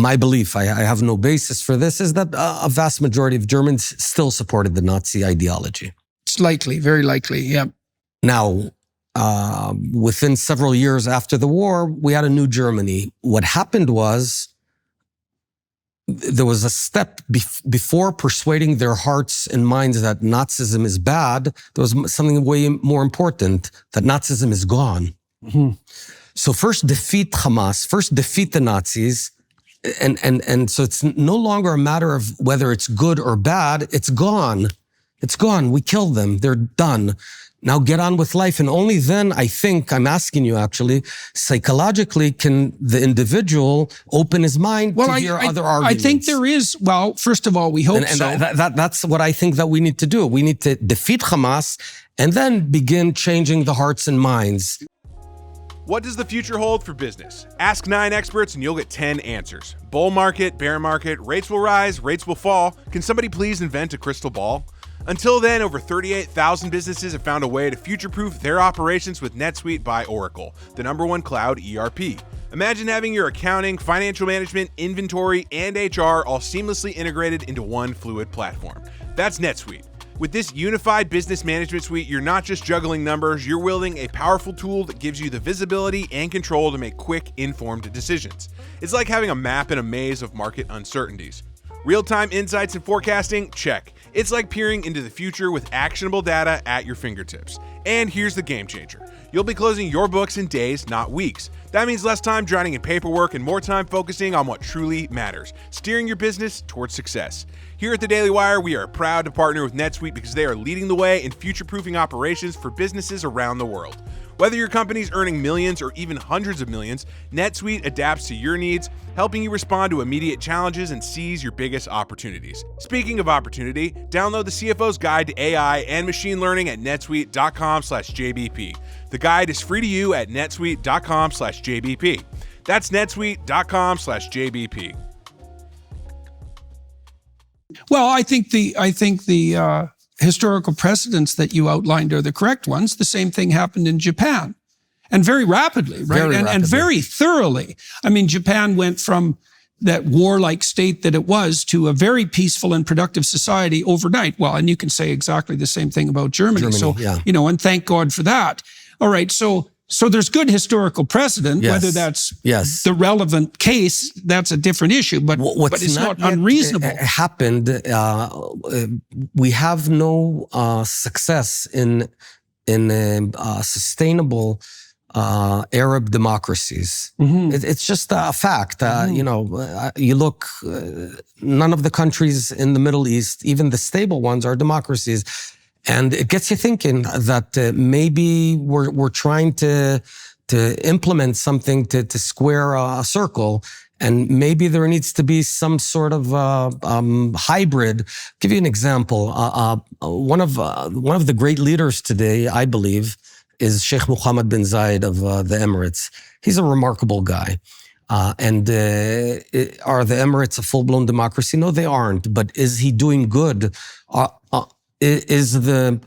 My belief, I have no basis for this, is that a vast majority of Germans still supported the Nazi ideology. It's likely, very likely, yeah. Now, within several years after the war, we had a new Germany. What happened was there was a step before persuading their hearts and minds that Nazism is bad. There was something way more important, that Nazism is gone. Mm-hmm. So first defeat Hamas, first defeat the Nazis, and so it's no longer a matter of whether it's good or bad. It's gone. It's gone. We killed them. They're done. Now get on with life. And only then, I think, I'm asking you actually, psychologically, can the individual open his mind to hear other arguments? I think there is. Well, first of all, we hope so. That's what I think that we need to do. We need to defeat Hamas and then begin changing the hearts and minds. What does the future hold for business? Ask 9 experts and you'll get 10 answers. Bull market, bear market, rates will rise, rates will fall. Can somebody please invent a crystal ball? Until then, over 38,000 businesses have found a way to future-proof their operations with NetSuite by Oracle, the #1 cloud ERP. Imagine having your accounting, financial management, inventory, and HR all seamlessly integrated into one fluid platform. That's NetSuite. With this unified business management suite, you're not just juggling numbers, you're wielding a powerful tool that gives you the visibility and control to make quick, informed decisions. It's like having a map in a maze of market uncertainties. Real-time insights and forecasting? Check. It's like peering into the future with actionable data at your fingertips. And here's the game changer. You'll be closing your books in days, not weeks. That means less time drowning in paperwork and more time focusing on what truly matters, steering your business towards success. Here at the Daily Wire, we are proud to partner with NetSuite because they are leading the way in future-proofing operations for businesses around the world. Whether your company's earning millions or even hundreds of millions, NetSuite adapts to your needs, helping you respond to immediate challenges and seize your biggest opportunities. Speaking of opportunity, download the CFO's Guide to AI and Machine Learning at netsuite.com/JBP. The guide is free to you at netsuite.com/JBP. That's netsuite.com/JBP. Well, I think the historical precedents that you outlined are the correct ones. The same thing happened in Japan, and very rapidly, right? And very thoroughly. I mean, Japan went from that warlike state that it was to a very peaceful and productive society overnight. Well, and you can say exactly the same thing about Germany. So, yeah. And thank God for that. All right, so there's good historical precedent. Yes. Whether that's the relevant case, that's a different issue. But it's not unreasonable. Happened. We have no success in sustainable Arab democracies. Mm-hmm. It's just a fact. You look. None of the countries in the Middle East, even the stable ones, are democracies. And it gets you thinking that maybe we're trying to implement something to square a circle, and maybe there needs to be some sort of hybrid. I'll give you an example. One of the great leaders today, I believe, is Sheikh Mohammed bin Zayed of the Emirates. He's a remarkable guy. Are the Emirates a full-blown democracy? No, they aren't. But is he doing good? Is the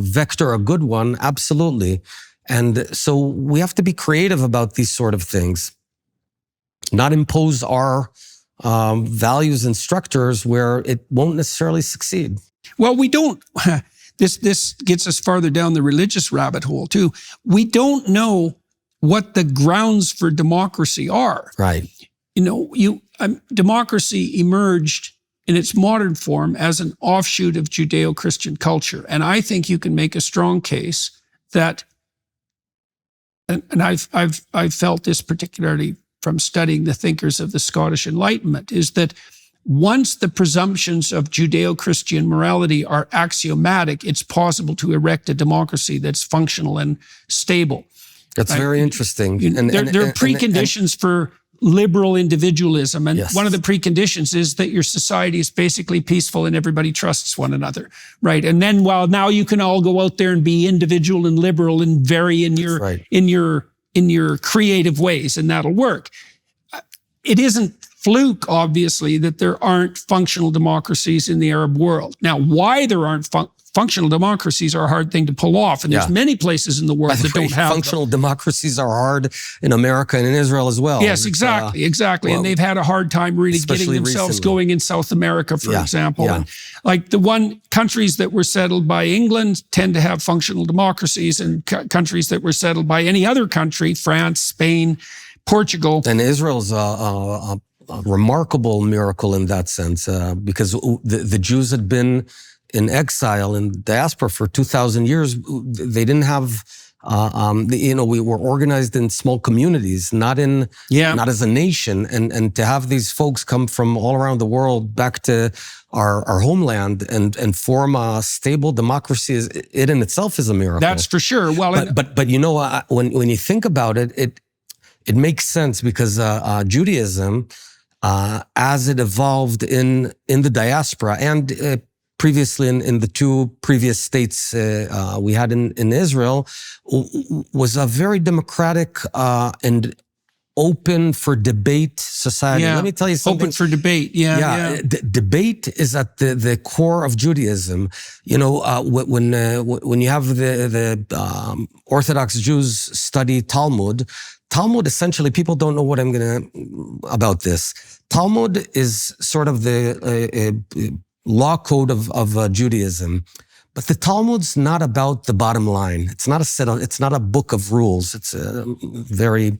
vector a good one? Absolutely. And so we have to be creative about these sort of things, not impose our values and structures where it won't necessarily succeed. Well, we don't. This gets us farther down the religious rabbit hole too. We don't know what the grounds for democracy are. Right. Democracy emerged in its modern form as an offshoot of Judeo-Christian culture. And I think you can make a strong case that, and I've felt this particularly from studying the thinkers of the Scottish Enlightenment, is that once the presumptions of Judeo-Christian morality are axiomatic, it's possible to erect a democracy that's functional and stable. That's very interesting. There are preconditions for liberal individualism. And one of the preconditions is that your society is basically peaceful and everybody trusts one another, right? And then now you can all go out there and be individual and liberal and vary in your creative ways, and that'll work. It isn't fluke, obviously, that there aren't functional democracies in the Arab world. Now, why there aren't functional democracies are a hard thing to pull off. And there's many places in the world that don't have functional democracies are hard in America and in Israel as well. Yes, exactly. And they've had a hard time really getting themselves going in South America, for example. Yeah. And like the countries that were settled by England tend to have functional democracies, and countries that were settled by any other country, France, Spain, Portugal. And Israel's a remarkable miracle in that sense, because the Jews had been in exile in diaspora for 2,000 years. They didn't have, we were organized in small communities, not as a nation. And to have these folks come from all around the world back to our homeland and form a stable democracy, it in itself is a miracle. That's for sure. Well, but when you think about it, it makes sense, because Judaism, as it evolved in the diaspora and previously in the two previous states we had in Israel, was a very democratic and open for debate society. Yeah. Let me tell you something. Open for debate. Debate is at the core of Judaism. When you have the Orthodox Jews study Talmud essentially, people don't know what I'm about this. Talmud is sort of the law code of Judaism, but the Talmud's not about the bottom line. It's not a book of rules. It's you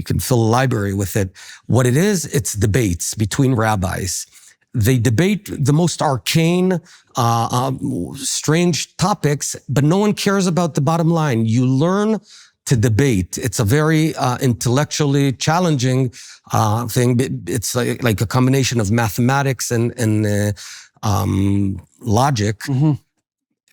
can fill a library with it. What it is, it's debates between rabbis. They debate the most arcane, strange topics, but no one cares about the bottom line. You learn to debate. It's a very intellectually challenging thing. It's like a combination of mathematics and logic. Mm-hmm.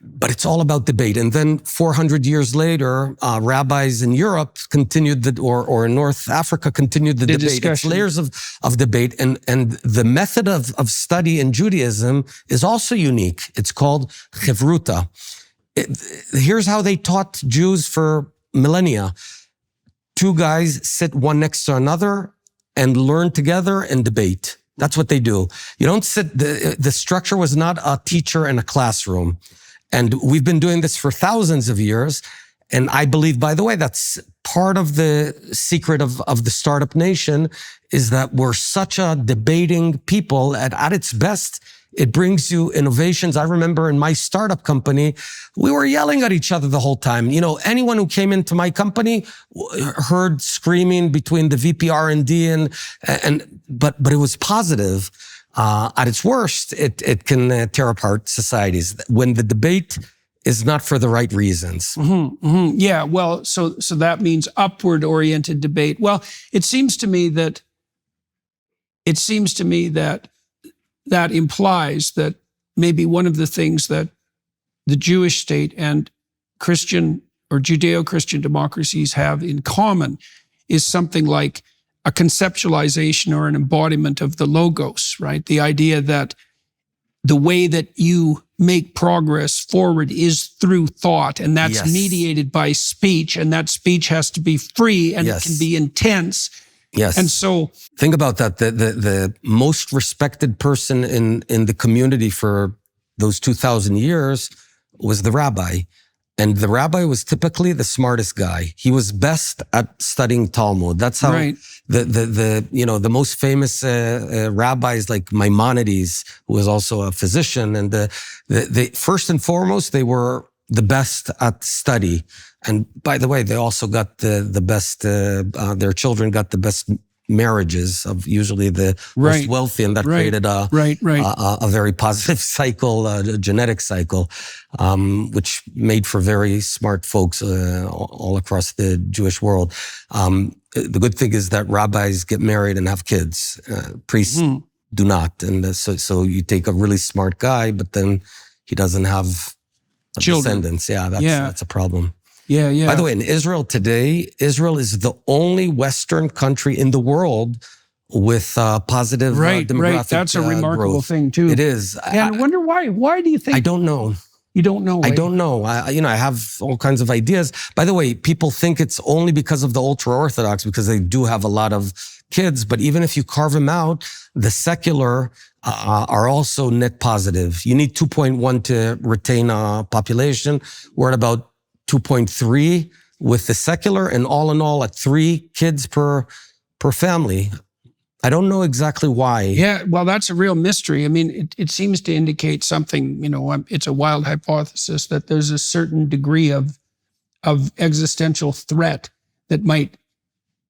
But it's all about debate. And then 400 years later, rabbis in Europe continued or in North Africa continued the debate. Discussion. It's layers of debate. And the method of study in Judaism is also unique. It's called chevruta. Here's how they taught Jews for millennia. Two guys sit one next to another and learn together and debate. That's what they do. You don't sit, the structure was not a teacher in a classroom. And we've been doing this for thousands of years. And I believe, by the way, that's part of the secret of the startup nation, is that we're such a debating people. At its best, it brings you innovations. I remember in my startup company, we were yelling at each other the whole time. You know, anyone who came into my company heard screaming between the VP R&D but it was positive. At its worst, it can tear apart societies when the debate is not for the right reasons. Mm-hmm, mm-hmm. Yeah, well, so that means upward-oriented debate. Well, it seems to me that that implies that maybe one of the things that the Jewish state and Christian or Judeo-Christian democracies have in common is something like a conceptualization or an embodiment of the logos, right? The idea that the way that you make progress forward is through thought, and that's mediated by speech, and that speech has to be free and it can be intense. Yes. And so think about that. The most respected person in the community for those 2,000 years was the rabbi. And the rabbi was typically the smartest guy. He was best at studying Talmud. That's how the most famous rabbis like Maimonides, who was also a physician, and the first and foremost, they were the best at study. And by the way, they also got the best. Their children got the best marriages of usually the most wealthy, and that created a very positive cycle, a genetic cycle, which made for very smart folks all across the Jewish world. The good thing is that rabbis get married and have kids. Priests do not, and so you take a really smart guy, but then he doesn't have descendants. Yeah, that's a problem. Yeah. By the way, in Israel today, Israel is the only Western country in the world with positive demographic That's a remarkable growth. Thing too. It is. And I wonder why. Why do you think? I don't know. You don't know. I don't know. I have all kinds of ideas. By the way, people think it's only because of the ultra-Orthodox, because they do have a lot of kids. But even if you carve them out, the secular are also net positive. You need 2.1 to retain a population. We're at about 2.3 with the secular, and all in all at 3 kids per family. I don't know exactly why. Yeah, well, that's a real mystery. I mean, it seems to indicate something, it's a wild hypothesis that there's a certain degree of existential threat that might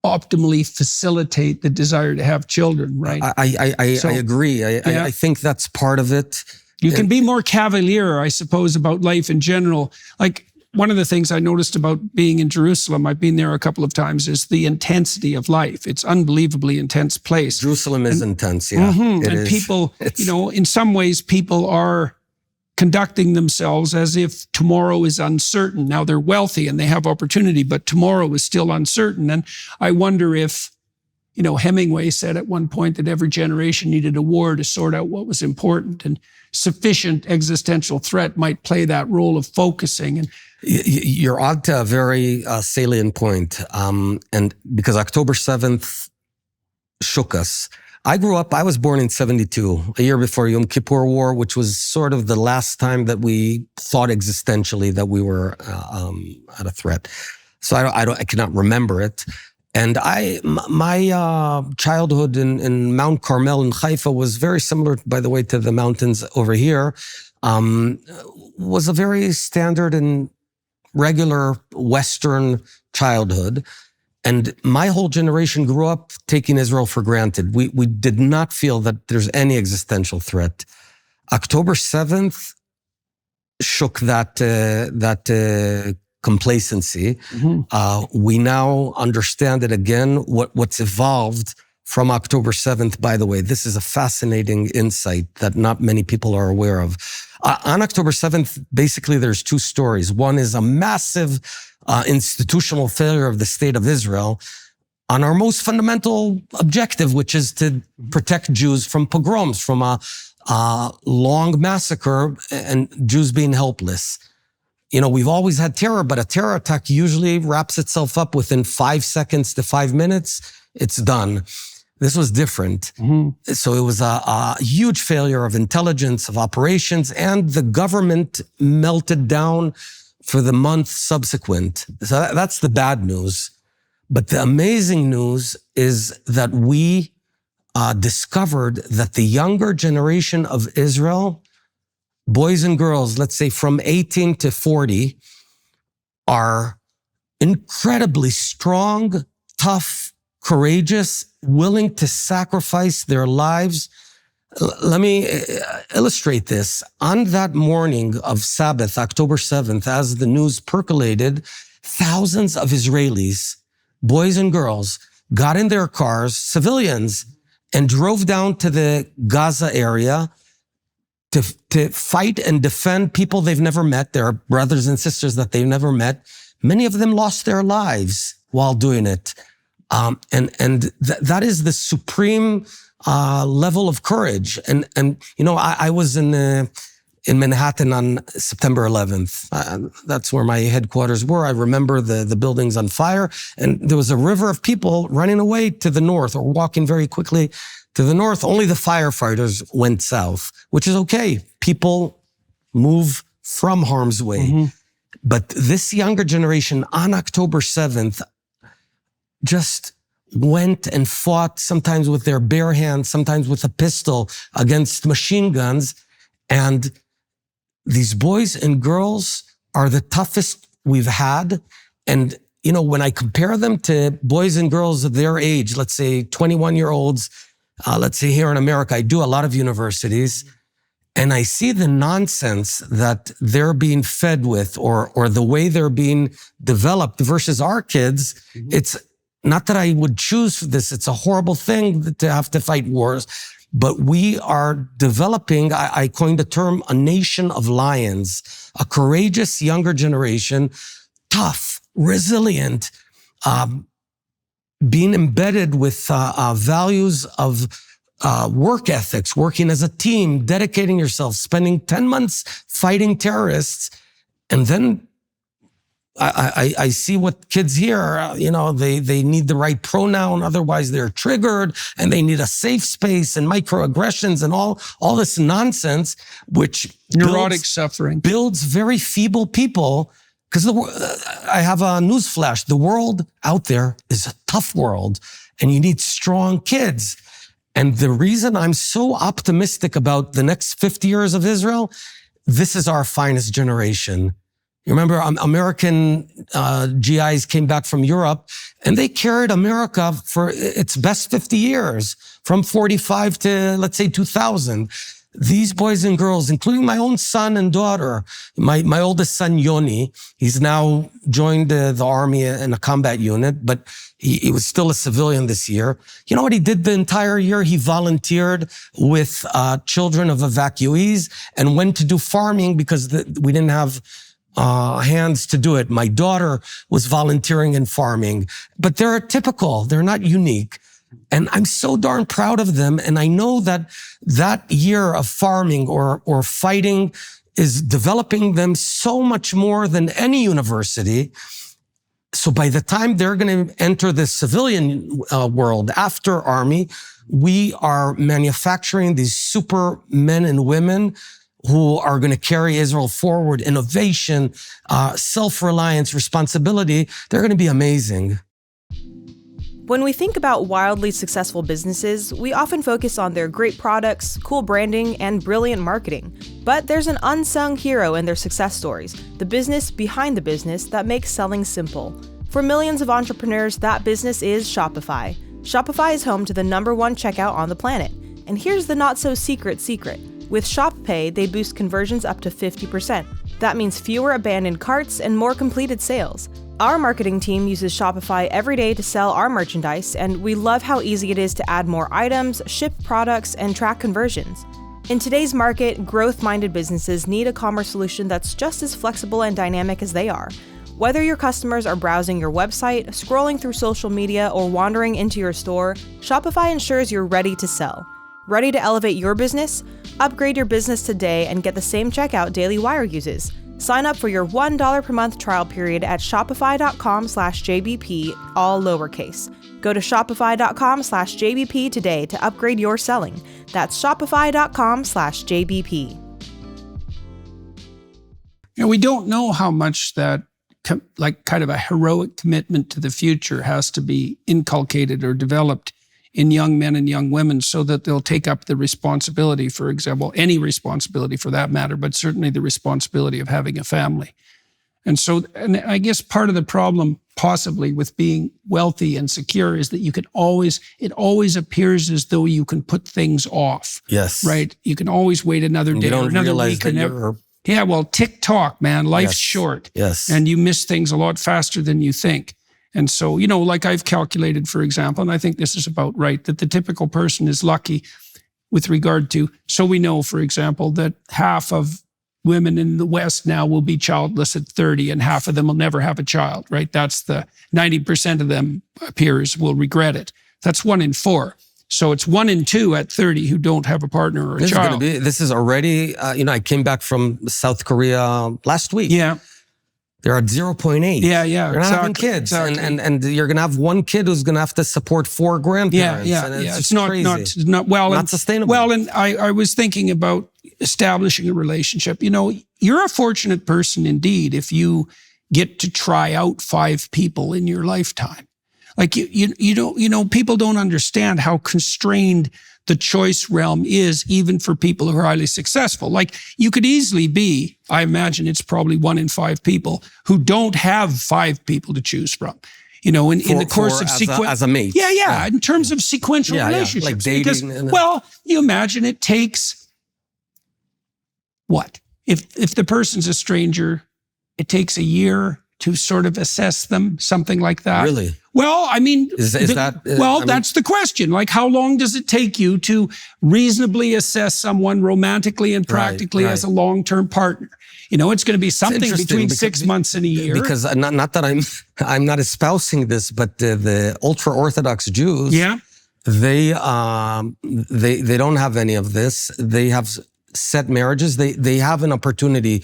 optimally facilitate the desire to have children, right? I agree. I think that's part of it. You can be more cavalier, I suppose, about life in general. Like, one of the things I noticed about being in Jerusalem, I've been there a couple of times, is the intensity of life. It's unbelievably intense place. Jerusalem is intense, yeah. And people, in some ways, people are conducting themselves as if tomorrow is uncertain. Now, they're wealthy and they have opportunity, but tomorrow is still uncertain. And I wonder if, Hemingway said at one point that every generation needed a war to sort out what was important, and sufficient existential threat might play that role of focusing. And you're on to a very salient point. And because October 7th shook us. I was born in 72, a year before Yom Kippur War, which was sort of the last time that we thought existentially that we were at a threat. So I cannot remember it. And my childhood in Mount Carmel in Haifa was very similar, by the way, to the mountains over here. Was a very standard and regular Western childhood. And my whole generation grew up taking Israel for granted. We did not feel that there's any existential threat. October 7th shook that complacency. We now understand it again. What's evolved from October 7th, by the way, this is a fascinating insight that not many people are aware of. On October 7th, basically there's two stories. One is a massive institutional failure of the state of Israel on our most fundamental objective, which is to protect Jews from pogroms, from a long massacre and Jews being helpless. You know, we've always had terror, but a terror attack usually wraps itself up within 5 seconds to 5 minutes. It's done. This was different. Mm-hmm. So it was a huge failure of intelligence, of operations, and the government melted down for the month subsequent. So that's the bad news. But the amazing news is that we discovered that the younger generation of Israel, boys and girls, let's say from 18 to 40, are incredibly strong, tough, courageous, willing to sacrifice their lives. Let me illustrate this. On that morning of Sabbath, October 7th, as the news percolated, thousands of Israelis, boys and girls, got in their cars, civilians, and drove down to the Gaza area to fight and defend people they've never met, their brothers and sisters that they've never met. Many of them lost their lives while doing it. That is the supreme level of courage. And you know, I was in Manhattan on September 11th. That's where my headquarters were. I remember the buildings on fire, and there was a river of people running away to the north or walking very quickly to the north. Only the firefighters went south, which is okay. People move from harm's way. Mm-hmm. But this younger generation on October 7th just went and fought, sometimes with their bare hands, sometimes with a pistol, against machine guns. And these boys and girls are the toughest we've had. And, you know, when I compare them to boys and girls of their age, let's say 21-year-olds, let's say here in America, I do a lot of universities, and I see the nonsense that they're being fed with or the way they're being developed versus our kids. Mm-hmm. It's not that I would choose this. It's a horrible thing to have to fight wars. But we are developing, I coined a term, a nation of lions, a courageous younger generation, tough, resilient, being embedded with values of work ethics, working as a team, dedicating yourself, spending 10 months fighting terrorists. And then I see what kids here, you know, they need the right pronoun, otherwise they're triggered, and they need a safe space and microaggressions and all this nonsense, which neurotic suffering builds very feeble people. Because I have a newsflash: the world out there is a tough world, and you need strong kids. And the reason I'm so optimistic about the next 50 years of Israel, this is our finest generation. You remember American GIs came back from Europe, and they carried America for its best 50 years, from 45 to, let's say, 2000. These boys and girls, including my own son and daughter, my oldest son, Yoni, he's now joined the army in a combat unit, but he was still a civilian this year. You know what he did the entire year? He volunteered with children of evacuees and went to do farming because we didn't have hands to do it. My daughter was volunteering in farming, but they're typical. They're not unique. And I'm so darn proud of them. And I know that year of farming or fighting is developing them so much more than any university. So by the time they're going to enter the civilian world after army, we are manufacturing these super men and women who are going to carry Israel forward. Innovation, self-reliance, responsibility. They're going to be amazing. When we think about wildly successful businesses, we often focus on their great products, cool branding, and brilliant marketing. But there's an unsung hero in their success stories, the business behind the business that makes selling simple. For millions of entrepreneurs, that business is Shopify. Shopify is home to the #1 checkout on the planet. And here's the not-so-secret secret. With Shop Pay, they boost conversions up to 50%. That means fewer abandoned carts and more completed sales. Our marketing team uses Shopify every day to sell our merchandise, and we love how easy it is to add more items, ship products, and track conversions. In today's market, growth-minded businesses need a commerce solution that's just as flexible and dynamic as they are. Whether your customers are browsing your website, scrolling through social media, or wandering into your store, Shopify ensures you're ready to sell. Ready to elevate your business? Upgrade your business today and get the same checkout Daily Wire uses. Sign up for your $1 per month trial period at shopify.com/JBP, all lowercase. Go to shopify.com/JBP today to upgrade your selling. That's shopify.com/JBP. We don't know how much that kind of a heroic commitment to the future has to be inculcated or developed in young men and young women so that they'll take up the responsibility, for example, any responsibility for that matter, but certainly the responsibility of having a family. And I guess part of the problem possibly with being wealthy and secure is that it always appears as though you can put things off. Yes. Right? You can always wait another day or another week. Yeah, well, tick-tock, man. Life's short. Yes. And you miss things a lot faster than you think. And so, like I've calculated, for example, and I think this is about right, that the typical person is lucky with regard to, so we know, for example, that half of women in the West now will be childless at 30 and half of them will never have a child, right? That's 90% of them appears will regret it. That's 1 in 4. So it's 1 in 2 at 30 who don't have a partner or a child. This is already, I came back from South Korea last week. Yeah. They're at 0.8. Yeah, You're not having kids. Exactly. And you're going to have one kid who's going to have to support 4 grandparents. Yeah. It's not sustainable. Well, and I was thinking about establishing a relationship. You're a fortunate person indeed if you get to try out 5 people in your lifetime. Like people don't understand how constrained the choice realm is, even for people who are highly successful. Like you could easily be, I imagine it's probably 1 in 5 people who don't have 5 people to choose from. In the course of as a mate. Yeah. In terms of sequential relationships, like dating. Because, you imagine it takes what? If the person's a stranger, it takes a year to sort of assess them, something like that. Really? Well, I mean, that's the question. Like, how long does it take you to reasonably assess someone romantically and practically as a long-term partner? It's going to be something between 6 months and a year. Because not that I'm not espousing this, but the ultra-Orthodox Jews, they don't have any of this. They have set marriages. They have an opportunity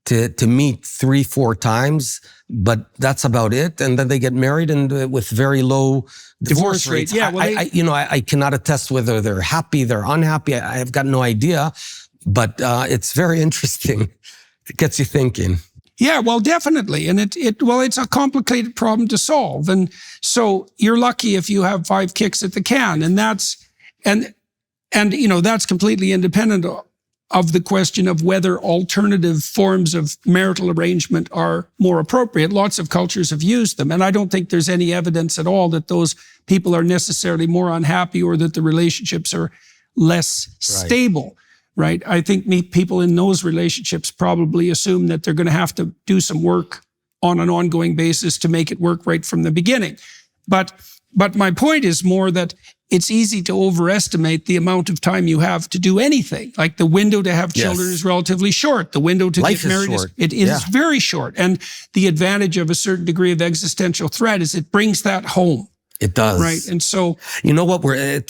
to meet 3-4 times, but that's about it. And then they get married and with very low divorce rates. Yeah, well, I cannot attest whether they're happy, they're unhappy. I have got no idea, but it's very interesting. It gets you thinking. Yeah, well, definitely. And it's a complicated problem to solve. And so you're lucky if you have 5 kicks at the can. And that's completely independent of the question of whether alternative forms of marital arrangement are more appropriate. Lots of cultures have used them, and I don't think there's any evidence at all that those people are necessarily more unhappy or that the relationships are less stable, right? I think people in those relationships probably assume that they're going to have to do some work on an ongoing basis to make it work right from the beginning. But my point is more that it's easy to overestimate the amount of time you have to do anything. Like the window to have children is relatively short. The window to get married is very short. And the advantage of a certain degree of existential threat is it brings that home. It does. Right. And so, you know what, we're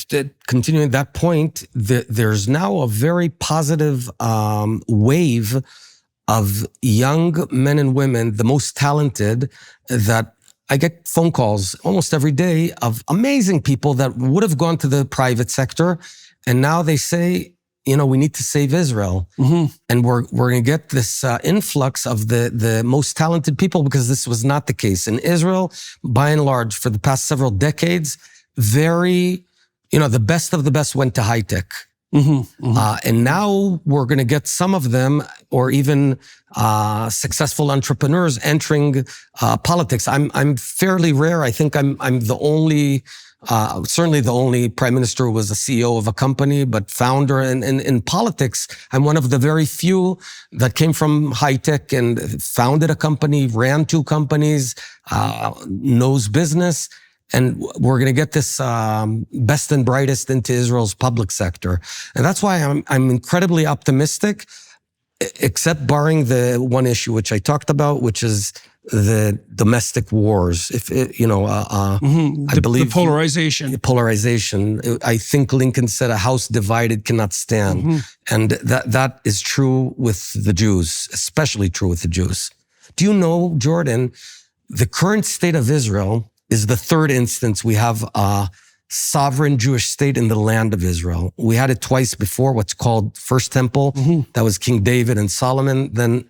continuing that point. There's now a very positive wave of young men and women, the most talented, that I get phone calls almost every day of amazing people that would have gone to the private sector. And now they say, we need to save Israel. Mm-hmm. And we're going to get this influx of the most talented people, because this was not the case. In Israel, by and large, for the past several decades, the best of the best went to high tech. Mm-hmm, mm-hmm. And now we're going to get some of them, or even successful entrepreneurs entering politics. I'm fairly rare. I think I'm the only, certainly the only prime minister who was a CEO of a company, but founder. And in politics, I'm one of the very few that came from high tech and founded a company, ran 2 companies, knows business. And we're going to get this best and brightest into Israel's public sector. And that's why I'm incredibly optimistic, except barring the one issue which I talked about, which is the domestic wars. If it, I believe the polarization. Polarization. I think Lincoln said a house divided cannot stand. And that is true with the Jews, especially true with the Jews. Do you know, Jordan, the current state of Israel is the third instance we have a sovereign Jewish state in the land of Israel. We had it twice before, what's called First Temple. That was King David and Solomon. Then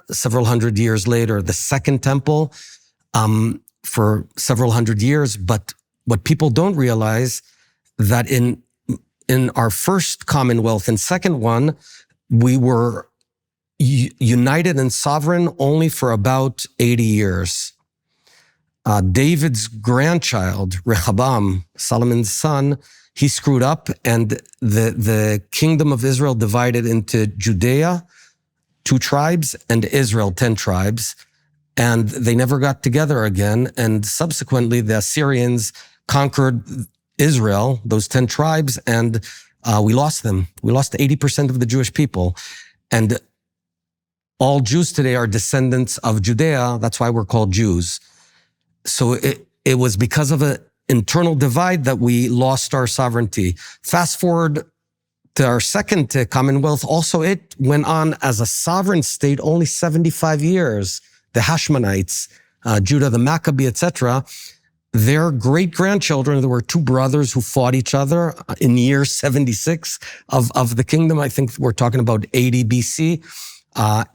several hundred years later, the Second Temple for several hundred years. But what people don't realize that in our first Commonwealth and second one, we were united and sovereign only for about 80 years. David's grandchild, Rehoboam, Solomon's son, he screwed up, and the kingdom of Israel divided into Judea, 2 tribes, and Israel, 10 tribes. And they never got together again. And subsequently, the Assyrians conquered Israel, those 10 tribes, and we lost them. We lost 80% of the Jewish people. And all Jews today are descendants of Judea. That's why we're called Jews. So it was because of an internal divide that we lost our sovereignty. Fast forward to our second Commonwealth. Also, it went on as a sovereign state only 75 years. The Hashmonites, Judah the Maccabee, etc. Their great-grandchildren, there were 2 brothers who fought each other in year 76 of the kingdom. I think we're talking about 80 BC.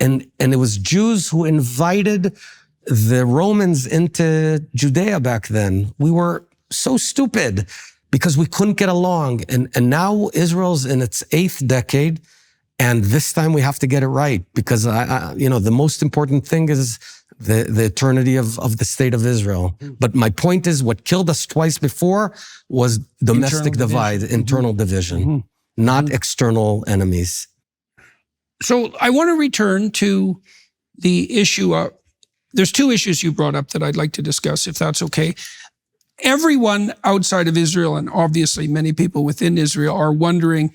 And it was Jews who invited the Romans into Judea back then. We were so stupid because we couldn't get along. And now Israel's in its 8th decade. And this time we have to get it right, because the most important thing is the eternity of the state of Israel. But my point is, what killed us twice before was domestic divide, internal division, not external enemies. So I want to return to the issue of, there's 2 issues you brought up that I'd like to discuss, if that's okay. Everyone outside of Israel, and obviously many people within Israel, are wondering,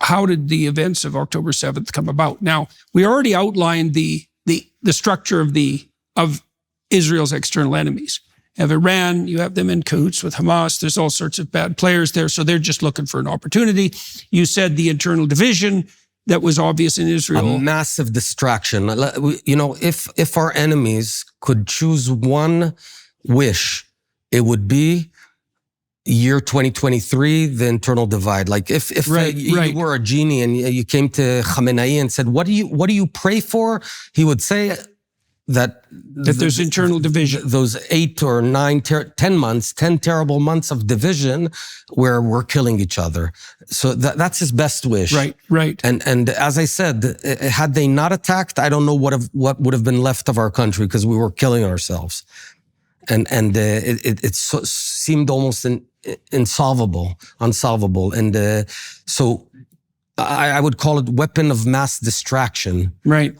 how did the events of October 7th come about? Now, we already outlined the structure of Israel's external enemies. You have Iran, you have them in cahoots with Hamas, there's all sorts of bad players there, so they're just looking for an opportunity. You said the internal division that was obvious in Israel. A massive distraction. If our enemies could choose one wish, it would be year 2023, the internal divide. Like if you were a genie and you came to Khamenei and said, what do you pray for? He would say that there's internal division. Those 8 or 9, 10 months, 10 terrible months of division where we're killing each other. So that's his best wish. Right. And as I said, had they not attacked, I don't know what would have been left of our country, because we were killing ourselves. And it seemed almost unsolvable. And so I would call it weapon of mass distraction. Right.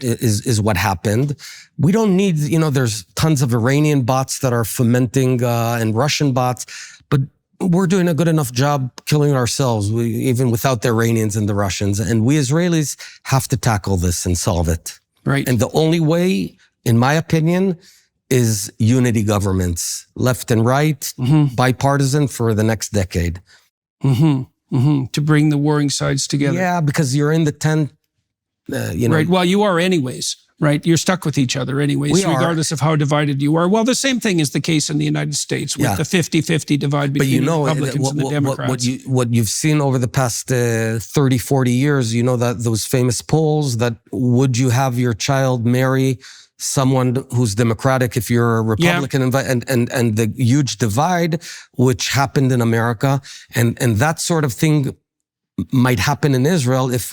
Is what happened. We don't need, there's tons of Iranian bots that are fomenting and Russian bots, but we're doing a good enough job killing ourselves, even without the Iranians and the Russians. And we Israelis have to tackle this and solve it. Right. And the only way, in my opinion, is unity governments, left and right, bipartisan for the next decade. To bring the warring sides together. Yeah, because you're in the tent, Right, well, you are anyways, right? You're stuck with each other anyways, regardless of how divided you are. Well, the same thing is the case in the United States with the 50-50 divide between the Republicans and the Democrats. What you've seen over the past 30, 40 years, that those famous polls that would you have your child marry someone who's Democratic if you're a Republican, and the huge divide which happened in America, and that sort of thing might happen in Israel if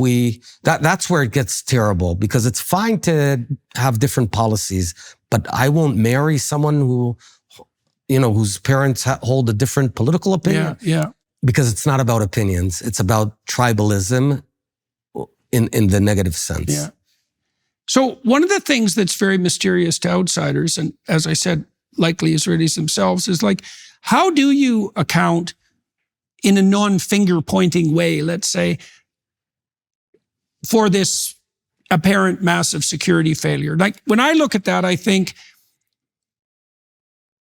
that's where it gets terrible, because it's fine to have different policies, but I won't marry someone who, whose parents hold a different political opinion. Yeah. Because it's not about opinions, it's about tribalism in the negative sense. Yeah. So one of the things that's very mysterious to outsiders, and as I said, likely Israelis themselves, is like, how do you account in a non-finger pointing way, let's say, for this apparent massive security failure? Like, when I look at that, I think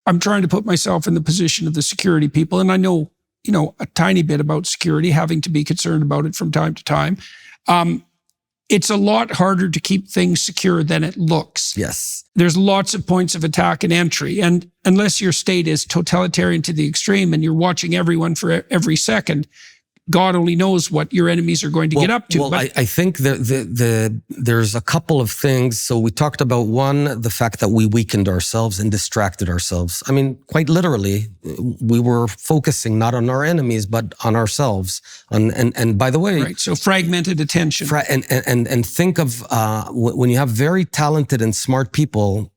I'm trying to put myself in the position of the security people, and I know, a tiny bit about security, having to be concerned about it from time to time. It's a lot harder to keep things secure than it looks. Yes. There's lots of points of attack and entry. And unless your state is totalitarian to the extreme and you're watching everyone for every second, God only knows what your enemies are going to get up to. Well, I think there's a couple of things. So we talked about one, the fact that we weakened ourselves and distracted ourselves. I mean, quite literally, we were focusing not on our enemies, but on ourselves. And by the way... Right, so fragmented attention. And think of when you have very talented and smart people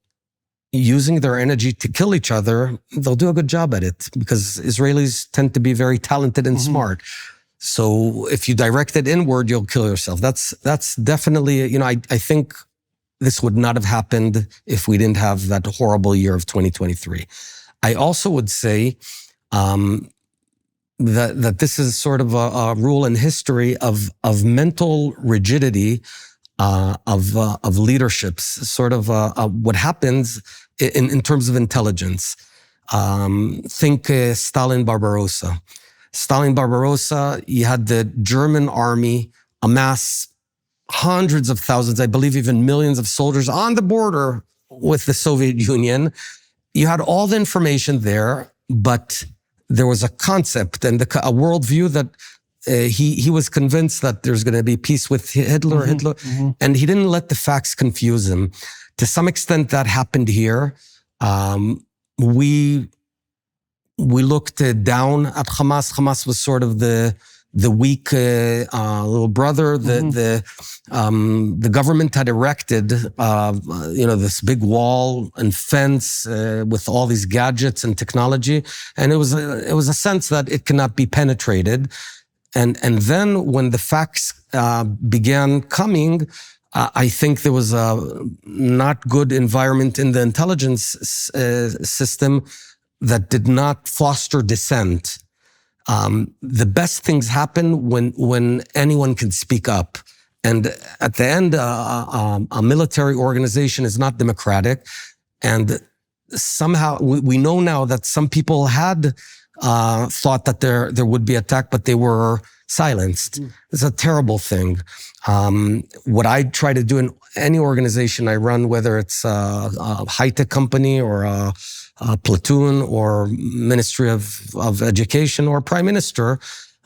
using their energy to kill each other, they'll do a good job at it, because Israelis tend to be very talented and smart. So if you direct it inward, you'll kill yourself. That's definitely, I think this would not have happened if we didn't have that horrible year of 2023. I also would say that this is sort of a rule in history of mental rigidity of leaderships, sort of what happens in terms of intelligence. Think Stalin Barbarossa. Stalin Barbarossa, you had the German army amass hundreds of thousands, I believe even millions of soldiers on the border with the Soviet Union. You had all the information there, but there was a concept and a worldview that he was convinced that there's going to be peace with Hitler, and he didn't let the facts confuse him. To some extent, that happened here. We looked down at Hamas. Hamas was sort of the weak little brother. The government had erected, this big wall and fence with all these gadgets and technology, and it was a sense that it cannot be penetrated. And then when the facts began coming, I think there was a not good environment in the intelligence system that did not foster dissent. The best things happen when anyone can speak up. And at the end, a military organization is not democratic. And somehow we know now that some people had thought that there would be attack, but they were silenced. It's a terrible thing. What I try to do in any organization I run, whether it's a high-tech company or a platoon or Ministry of Education or Prime Minister,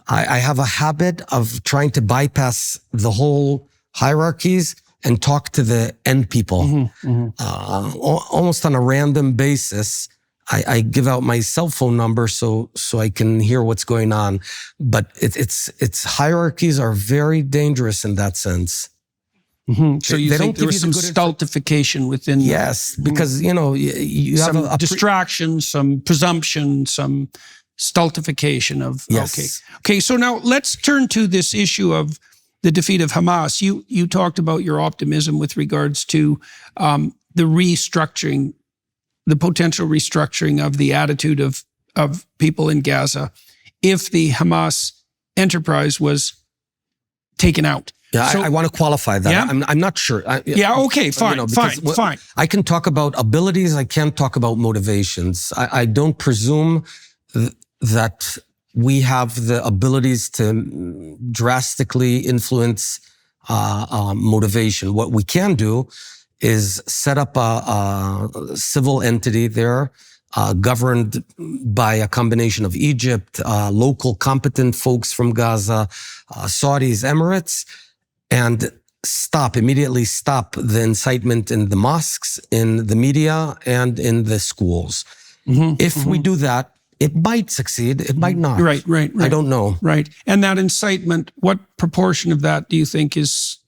I have a habit of trying to bypass the whole hierarchies and talk to the end people. Almost on a random basis. I give out my cell phone number so I can hear what's going on. But it's hierarchies are very dangerous in that sense. So you think there was some stultification within? Yes, because you have some distraction, some presumption, some stultification of. Yes. Okay. So now let's turn to this issue of the defeat of Hamas. You talked about your optimism with regards to the restructuring, the potential restructuring of the attitude of people in Gaza if the Hamas enterprise was taken out. Yeah, so, I want to qualify that. Yeah? I'm not sure. Okay, fine, fine. I can talk about abilities. I can't talk about motivations. I don't presume that we have the abilities to drastically influence motivation. What we can do is set up a civil entity there, governed by a combination of Egypt, local competent folks from Gaza, Saudis, Emirates, and immediately stop the incitement in the mosques, in the media, and in the schools. If we do that, it might succeed, it might not. Right. I don't know. Right. And that incitement, what proportion of that do you think is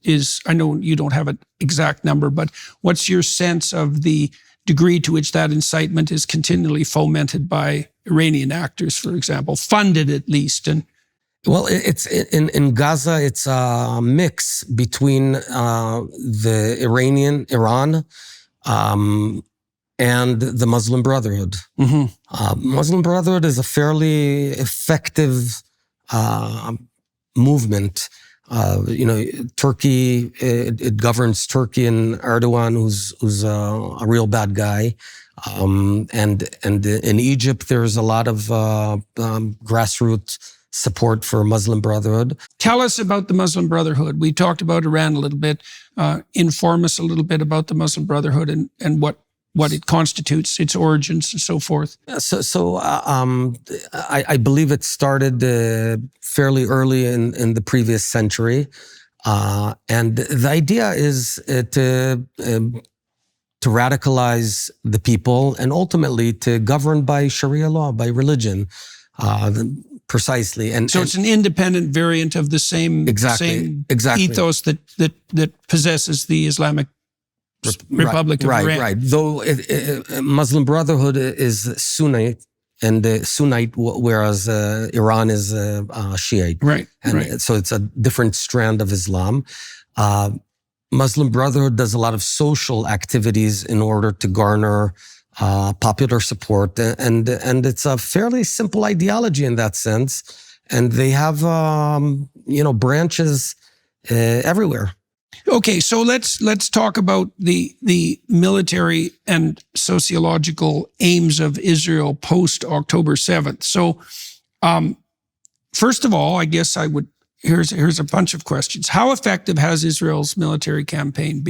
I know you don't have an exact number, but what's your sense of the degree to which that incitement is continually fomented by Iranian actors, for example, funded at least? Well, it's in Gaza, it's a mix between the Iran, and the Muslim Brotherhood. Muslim Brotherhood is a fairly effective movement. Turkey, it governs Turkey and Erdogan, who's a real bad guy. And in Egypt, there's a lot of grassroots support for Muslim Brotherhood. Tell us about the Muslim Brotherhood. We talked about Iran a little bit. Inform us a little bit about the Muslim Brotherhood and what it constitutes, its origins, and so forth. I believe it started fairly early in the previous century, and the idea is to radicalize the people and ultimately to govern by Sharia law, by religion, precisely. And so it's an independent variant of the same ethos that possesses the Islamic Republic of Iran. Right. Though Muslim Brotherhood is Sunnite, and Sunnite, whereas Iran is Shiite. Right. So it's a different strand of Islam. Muslim Brotherhood does a lot of social activities in order to garner popular support, and it's a fairly simple ideology in that sense. And they have branches everywhere. Okay, so let's talk about the military and sociological aims of Israel post October 7th. So, first of all, I guess here's a bunch of questions. How effective has Israel's military campaign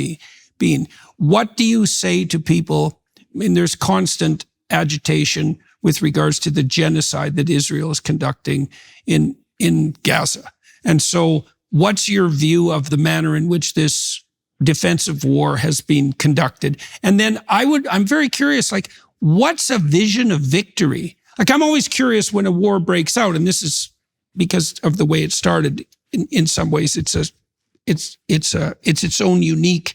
been? What do you say to people? I mean, there's constant agitation with regards to the genocide that Israel is conducting in Gaza, and so, what's your view of the manner in which this defensive war has been conducted? And then I'm very curious, what's a vision of victory? I'm always curious when a war breaks out, and this is because of the way it started. In some ways, it's its own unique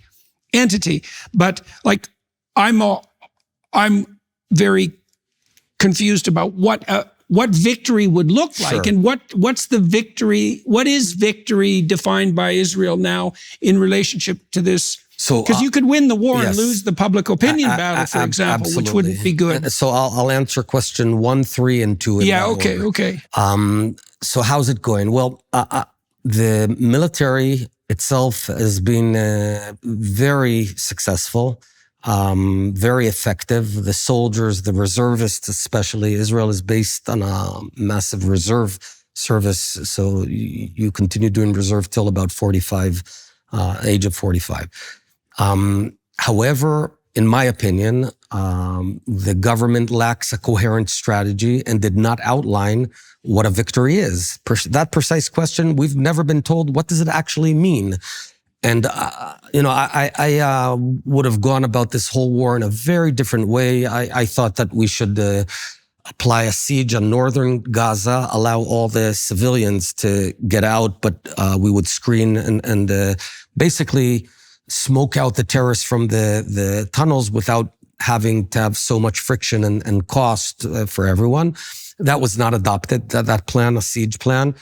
entity. But I'm very confused about what victory would look like. Sure. And what's the victory? What is victory defined by Israel now in relationship to this? Because you could win the war and lose the public opinion battle, for example, absolutely. Which wouldn't be good. So I'll answer question 1, 3, and 2. Okay. So how's it going? Well, the military itself has been very successful. Very effective. The soldiers, the reservists especially, Israel is based on a massive reserve service. So you continue doing reserve till about 45, age of 45. However, in my opinion, the government lacks a coherent strategy and did not outline what a victory is. That precise question, we've never been told, what does it actually mean? And, I would have gone about this whole war in a very different way. I thought that we should apply a siege on northern Gaza, allow all the civilians to get out, but we would screen and basically smoke out the terrorists from the tunnels without having to have so much friction and cost for everyone. That was not adopted, that plan, a siege plan.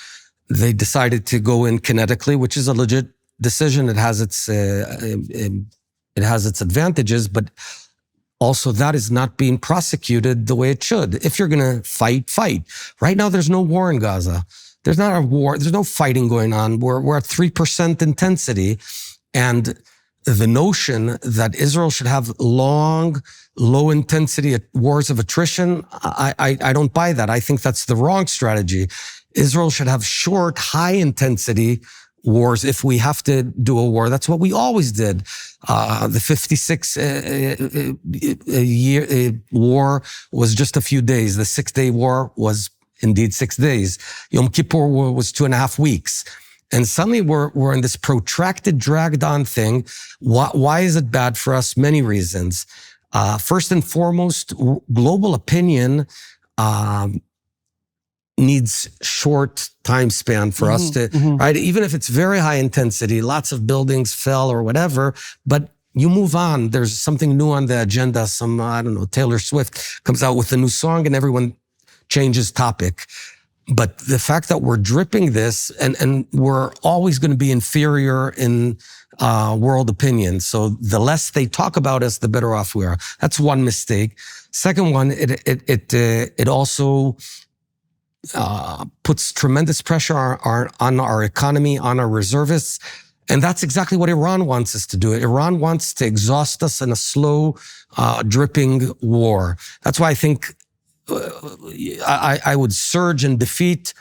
They decided to go in kinetically, which is a legit decision. It has its advantages, but also that is not being prosecuted the way it should. If you're going to fight. Right now, there's no war in Gaza. There's not a war. There's no fighting going on. We're at 3% intensity, and the notion that Israel should have long, low intensity wars of attrition, I don't buy that. I think that's the wrong strategy. Israel should have short, high intensity wars if we have to do a war. That's what we always did. The 56 year war was just a few days. The 6-day war was indeed 6 days. Yom Kippur war was 2.5 weeks. And suddenly we're in this protracted, dragged on thing. Why is it bad for us? Many reasons. First and foremost, global opinion needs short time span for us to, right? Even if it's very high intensity, lots of buildings fell or whatever, but you move on. There's something new on the agenda. Taylor Swift comes out with a new song and everyone changes topic. But the fact that we're dripping this and we're always going to be inferior in world opinion. So the less they talk about us, the better off we are. That's one mistake. Second one, it also puts tremendous pressure on our economy, on our reservists. And that's exactly what Iran wants us to do. Iran wants to exhaust us in a slow, dripping war. That's why I think I would surge and defeat.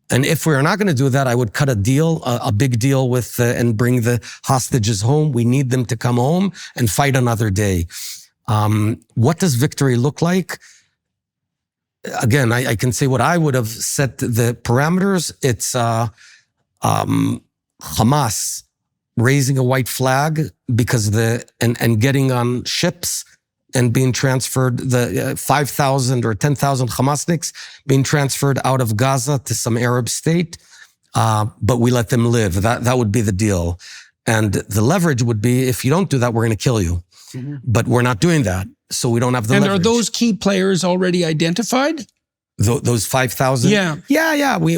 And if we're not going to do that, I would cut a deal, a big deal with, and bring the hostages home. We need them to come home and fight another day. What does victory look like? Again, I can say what I would have set the parameters. It's Hamas raising a white flag because and getting on ships and being transferred, the 5,000 or 10,000 Hamasniks being transferred out of Gaza to some Arab state, but we let them live. That would be the deal. And the leverage would be, if you don't do that, we're going to kill you. Mm-hmm. But we're not doing that, so we don't have the leverage. And are those key players already identified? Those 5,000? Yeah. We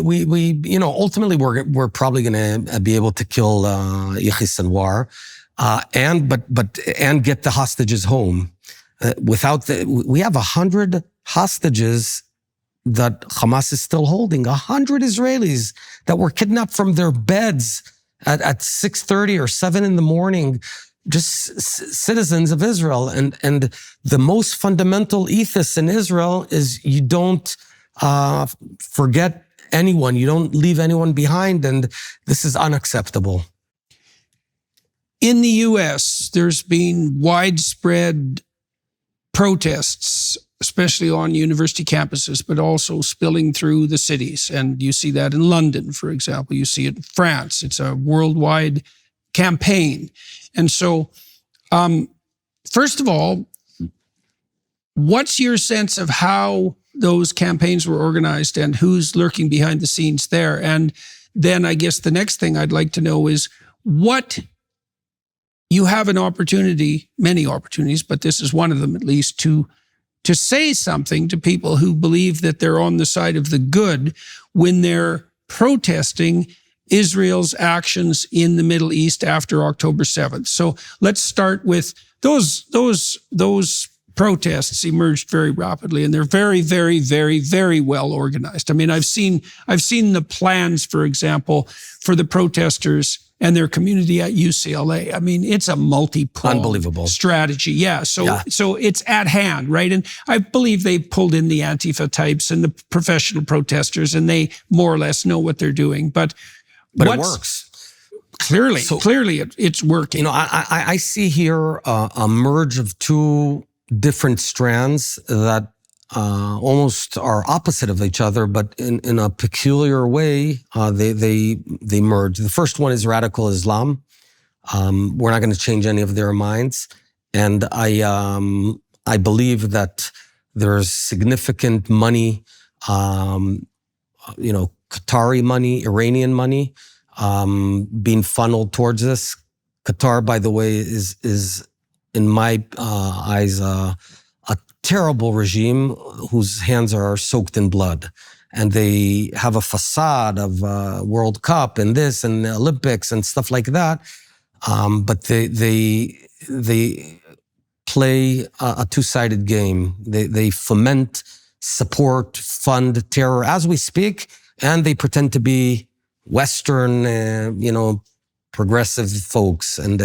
ultimately we're probably going to be able to kill Yahya Sinwar, and get the hostages home. We have 100 hostages that Hamas is still holding. 100 Israelis that were kidnapped from their beds at 6:30 or 7 in the morning, just citizens of Israel. And the most fundamental ethos in Israel is you don't forget anyone. You don't leave anyone behind. And this is unacceptable. In the U.S., there's been widespread protests, especially on university campuses, but also spilling through the cities. And you see that in London, for example. You see it in France. It's a worldwide campaign. And so, first of all, what's your sense of how those campaigns were organized and who's lurking behind the scenes there? And then I guess the next thing I'd like to know is what you have an opportunity, many opportunities, but this is one of them at least, to say something to people who believe that they're on the side of the good when they're protesting Israel's actions in the Middle East after October 7th. So let's start with those protests emerged very rapidly, and they're very, very, very, very well organized. I mean, I've seen the plans, for example, for the protesters and their community at UCLA. I mean, it's a multi-pronged unbelievable strategy. Yeah. So it's at hand, right? And I believe they pulled in the Antifa types and the professional protesters, and they more or less know what they're doing. But it works. Clearly, it's working. I see here a merge of two different strands that almost are opposite of each other, but in a peculiar way, they merge. The first one is radical Islam. We're not going to change any of their minds, and I believe that there's significant money, Qatari money, Iranian money, being funneled towards this. Qatar, by the way, is in my eyes a terrible regime whose hands are soaked in blood. And they have a facade of World Cup and this and the Olympics and stuff like that. But they play a two-sided game. They foment, support, fund terror as we speak, and they pretend to be Western, progressive folks. And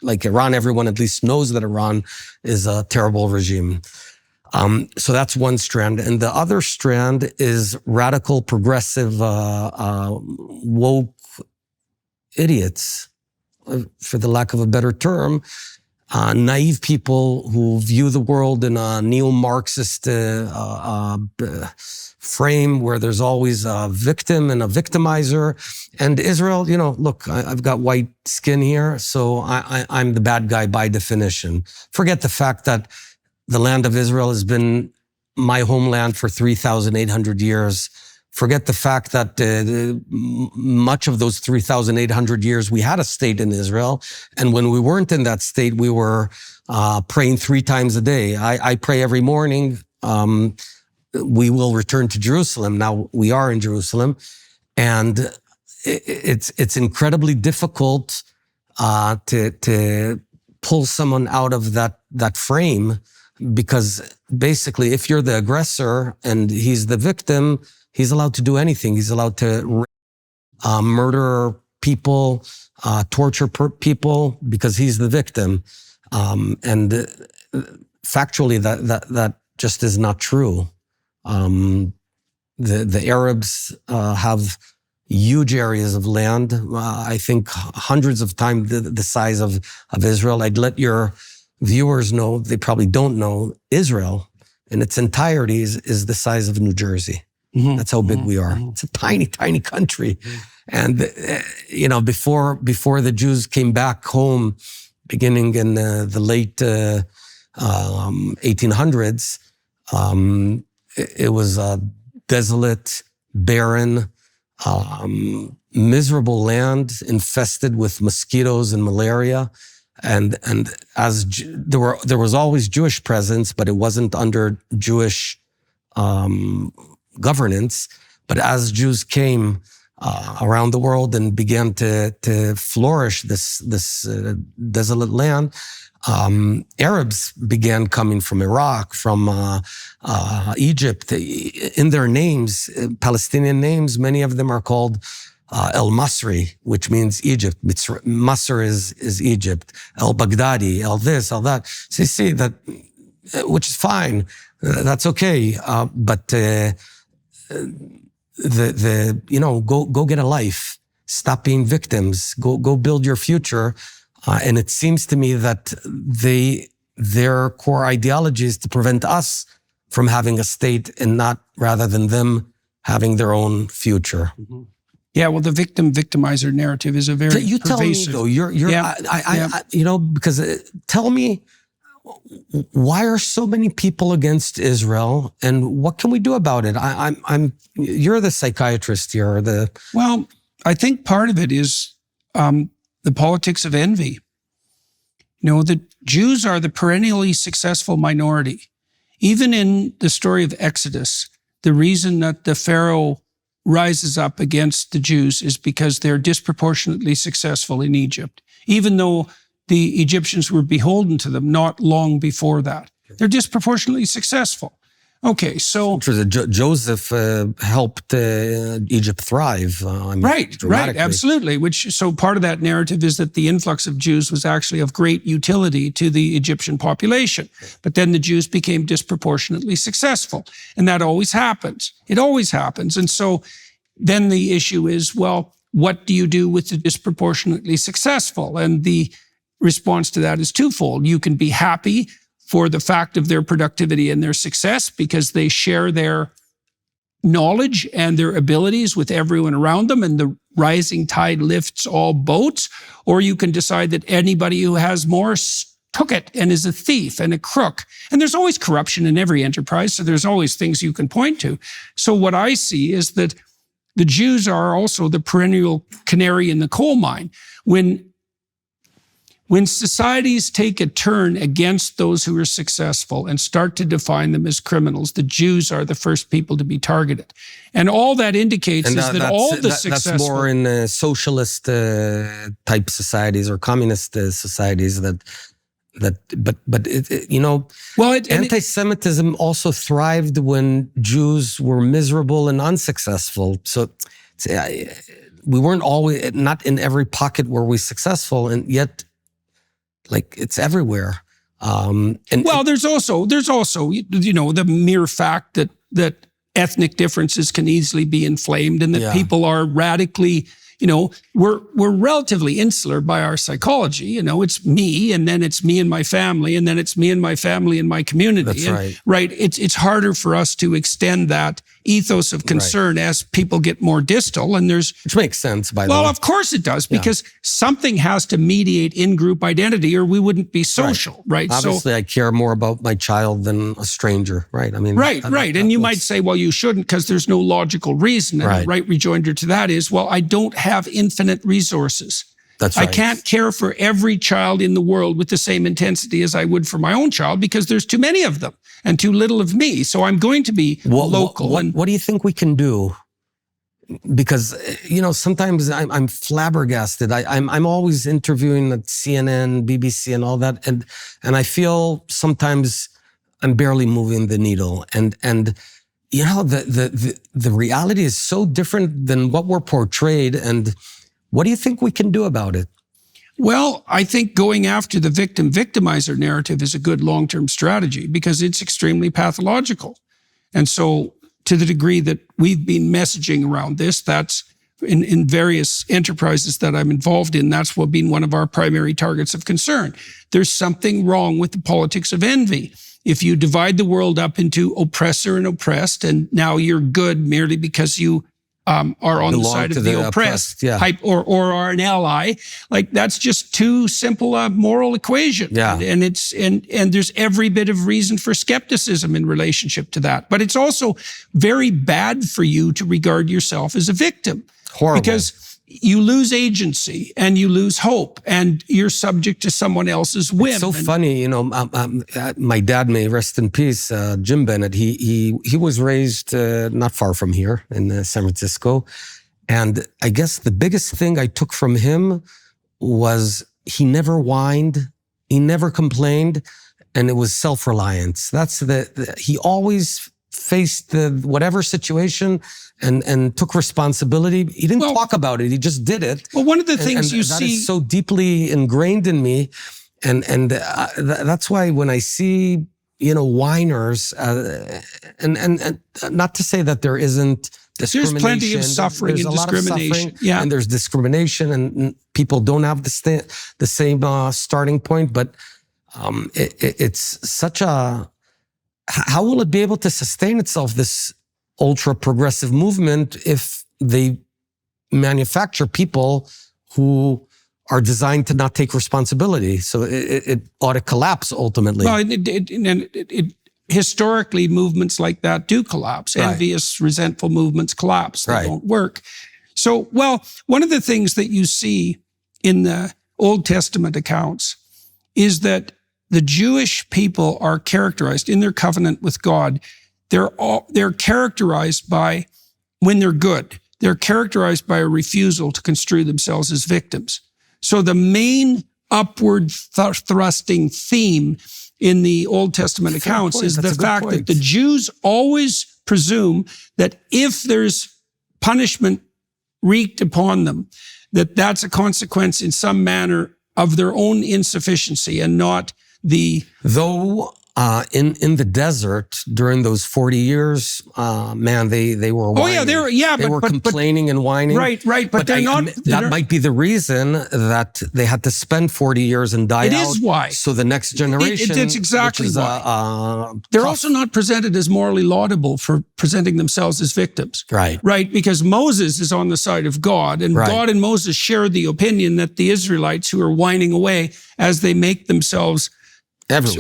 like Iran, everyone at least knows that Iran is a terrible regime. So that's one strand. And the other strand is radical, progressive, woke idiots, for the lack of a better term, naive people who view the world in a neo-Marxist frame where there's always a victim and a victimizer. And Israel, look, I've got white skin here, so I'm the bad guy by definition. Forget the fact that the land of Israel has been my homeland for 3,800 years. Forget the fact that much of those 3,800 years, we had a state in Israel. And when we weren't in that state, we were praying 3 times a day. I pray every morning. we will return to Jerusalem. Now we are in Jerusalem, and it's incredibly difficult to pull someone out of that frame, because basically, if you're the aggressor and he's the victim, he's allowed to do anything. He's allowed to murder people, torture people, because he's the victim. And factually, that just is not true. The Arabs have huge areas of land. I think hundreds of times the size of Israel. I'd let your viewers know, they probably don't know, Israel in its entirety is the size of New Jersey. Mm-hmm. That's how big we are. Mm-hmm. It's a tiny, tiny country. Mm-hmm. And, before the Jews came back home, beginning in the late 1800s, it was a desolate, barren, miserable land infested with mosquitoes and malaria. And as there was always Jewish presence, but it wasn't under Jewish governance. But as Jews came around the world and began to flourish this desolate land, Arabs began coming from Iraq, from Egypt. In their names, Palestinian names, many of them are called El Masri, which means Egypt. Masr is Egypt. El Baghdadi, El this, El that. So you see that, which is fine. That's okay. But go get a life. Stop being victims. Go build your future. And it seems to me that their core ideology is to prevent us from having a state, and not rather than them having their own future. Mm-hmm. Yeah, well, the victimizer narrative is a very you pervasive. Tell me though, because tell me, why are so many people against Israel, and what can we do about it? You're the psychiatrist here. Well, I think part of it is the politics of envy. The Jews are the perennially successful minority. Even in the story of Exodus, the reason that the Pharaoh rises up against the Jews is because they're disproportionately successful in Egypt, even though the Egyptians were beholden to them not long before that. They're disproportionately successful. Okay, so Joseph helped Egypt thrive. Right, absolutely. So part of that narrative is that the influx of Jews was actually of great utility to the Egyptian population. But then the Jews became disproportionately successful, and that always happens. It always happens. And so then the issue is, well, what do you do with the disproportionately successful? And the response to that is twofold. You can be happy for the fact of their productivity and their success because they share their knowledge and their abilities with everyone around them, and the rising tide lifts all boats. Or you can decide that anybody who has more took it and is a thief and a crook. And there's always corruption in every enterprise, so there's always things you can point to. So what I see is that the Jews are also the perennial canary in the coal mine. When societies take a turn against those who are successful and start to define them as criminals, the Jews are the first people to be targeted. And all that indicates is that all the successful... That's more in socialist type societies or communist societies anti-Semitism also thrived when Jews were miserable and unsuccessful. So we weren't always, not in every pocket were we successful, and yet it's everywhere. There's also the mere fact that ethnic differences can easily be inflamed, and that people are radically, we're relatively insular by our psychology. It's me, and then it's me and my family, and then it's me and my family and my community. That's right. Right. It's harder for us to extend that ethos of concern as people get more distal, and which makes sense, by the way. Well, of course it does, because something has to mediate in-group identity, or we wouldn't be social, right? Obviously, I care more about my child than a stranger, right? I mean, right. And you might say, well, you shouldn't, because there's no logical reason. And the right rejoinder to that is, well, I don't have infinite resources. That's right. I can't care for every child in the world with the same intensity as I would for my own child because there's too many of them and too little of me. So I'm going to be local. What do you think we can do? Because, sometimes I'm flabbergasted. I'm always interviewing at CNN, BBC and all that. And I feel sometimes I'm barely moving the needle. And the reality is so different than what we're portrayed. And what do you think we can do about it? Well, I think going after the victimizer narrative is a good long-term strategy because it's extremely pathological. And so to the degree that we've been messaging around this, that's in various enterprises that I'm involved in, that's what been one of our primary targets of concern. There's something wrong with the politics of envy. If you divide the world up into oppressor and oppressed, and now you're good merely because you are on the side of the oppressed, or are an ally, like that's just too simple a moral equation. Yeah. And there's every bit of reason for skepticism in relationship to that. But it's also very bad for you to regard yourself as a victim. Horrible. Because you lose agency and you lose hope and you're subject to someone else's whim. It's so funny, my dad, may rest in peace, Jim Bennett, he was raised not far from here in San Francisco. And I guess the biggest thing I took from him was he never whined, he never complained, and it was self-reliance. That's he always faced whatever situation and took responsibility. He didn't talk about it. He just did it. Well, one of the things you that see is so deeply ingrained in me. And that's why when I see, whiners, and not to say that there isn't discrimination. There's plenty of suffering and discrimination. Yeah. And there's discrimination and people don't have the same starting point, but it's such a, how will it be able to sustain itself, this ultra-progressive movement, if they manufacture people who are designed to not take responsibility? So it ought to collapse ultimately. Well, historically, movements like that do collapse. Right. Envious, resentful movements collapse. They don't work. So, one of the things that you see in the Old Testament accounts is that the Jewish people are characterized in their covenant with God. They're characterized by, when they're good, they're characterized by a refusal to construe themselves as victims. So the main upward thrusting theme in the Old Testament accounts is the fact that the Jews always presume that if there's punishment wreaked upon them, that's a consequence in some manner of their own insufficiency and not the... Though in the desert during those 40 years, they were whining. They were complaining and whining. Right. But they're not... That might be the reason that they had to spend 40 years and die out. It is why. So the next generation... It's exactly why. They're also not presented as morally laudable for presenting themselves as victims. Right. Right, because Moses is on the side of God, and God and Moses share the opinion that the Israelites who are whining away as they make themselves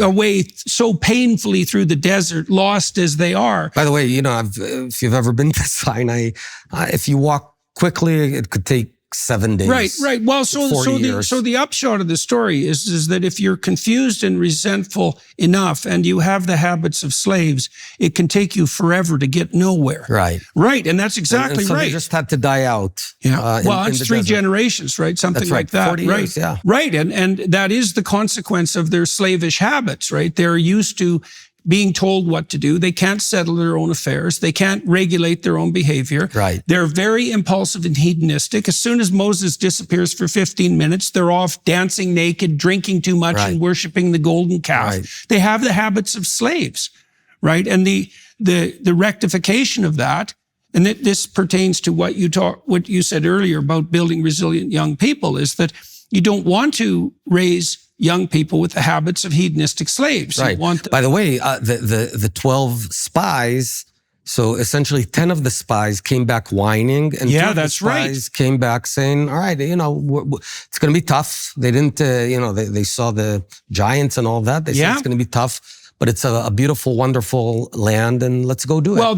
away so painfully through the desert, lost as they are. By the way, if you've ever been to Sinai, if you walk quickly, it could take 7 days. Right. Well, so the upshot of the story is that if you're confused and resentful enough and you have the habits of slaves, it can take you forever to get nowhere. Right. And that's exactly so right. They just had to die out. Yeah. It's 3 generations, right? Something like that. 40 years, yeah. Right. And that is the consequence of their slavish habits, right? They're used to being told what to do. They can't settle their own affairs. They can't regulate their own behavior. Right. They're very impulsive and hedonistic. As soon as Moses disappears for 15 minutes, they're off dancing naked, drinking too much, and worshiping the golden calf. Right. They have the habits of slaves, right? And the rectification of that, and this pertains to what you said earlier about building resilient young people, is that you don't want to raise young people with the habits of hedonistic slaves. Right. By the way, the 12 spies, so essentially 10 of the spies came back whining, and 2 of the spies came back saying, all right, it's going to be tough. They didn't, they saw the giants and all that. They said it's going to be tough, but it's a beautiful, wonderful land, and let's go do it. Well,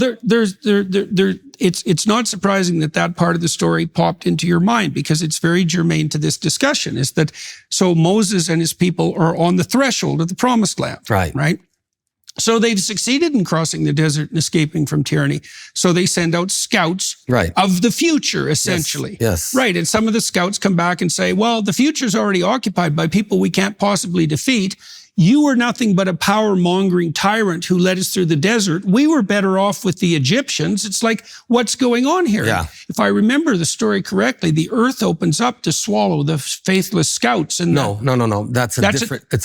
it's not surprising that part of the story popped into your mind, because it's very germane to this discussion. Is that so? Moses and his people are on the threshold of the promised land, right? So they've succeeded in crossing the desert and escaping from tyranny. So they send out scouts of the future, essentially. Yes. Right. And some of the scouts come back and say, well, the future's already occupied by people we can't possibly defeat. You were nothing but a power-mongering tyrant who led us through the desert. We were better off with the Egyptians. It's like, what's going on here? Yeah. If I remember the story correctly, the earth opens up to swallow the faithless scouts. And No. It's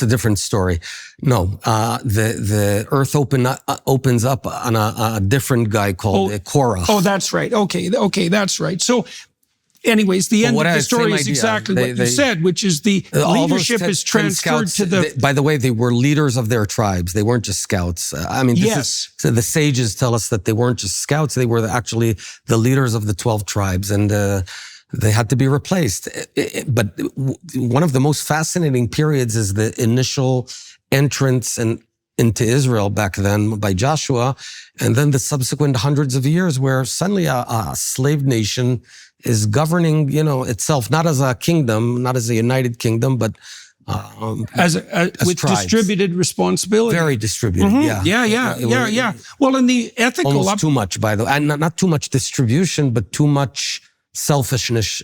a different story. No, the earth opens up on a different guy called Korah. Oh, that's right. Okay, that's right. So, anyways, the end of the story is exactly what you said, which is the leadership is transferred to the... By the way, they were leaders of their tribes. They weren't just scouts. So the sages tell us that they weren't just scouts. They were actually the leaders of the 12 tribes, and they had to be replaced. But one of the most fascinating periods is the initial entrance into Israel back then by Joshua, and then the subsequent hundreds of years where suddenly a slave nation is governing, itself, not as a kingdom, not as a united kingdom, but as with tribes. Distributed responsibility. Very distributed, yeah. Well, in the ethical... Almost too much, by the way. And not too much distribution, but too much selfishness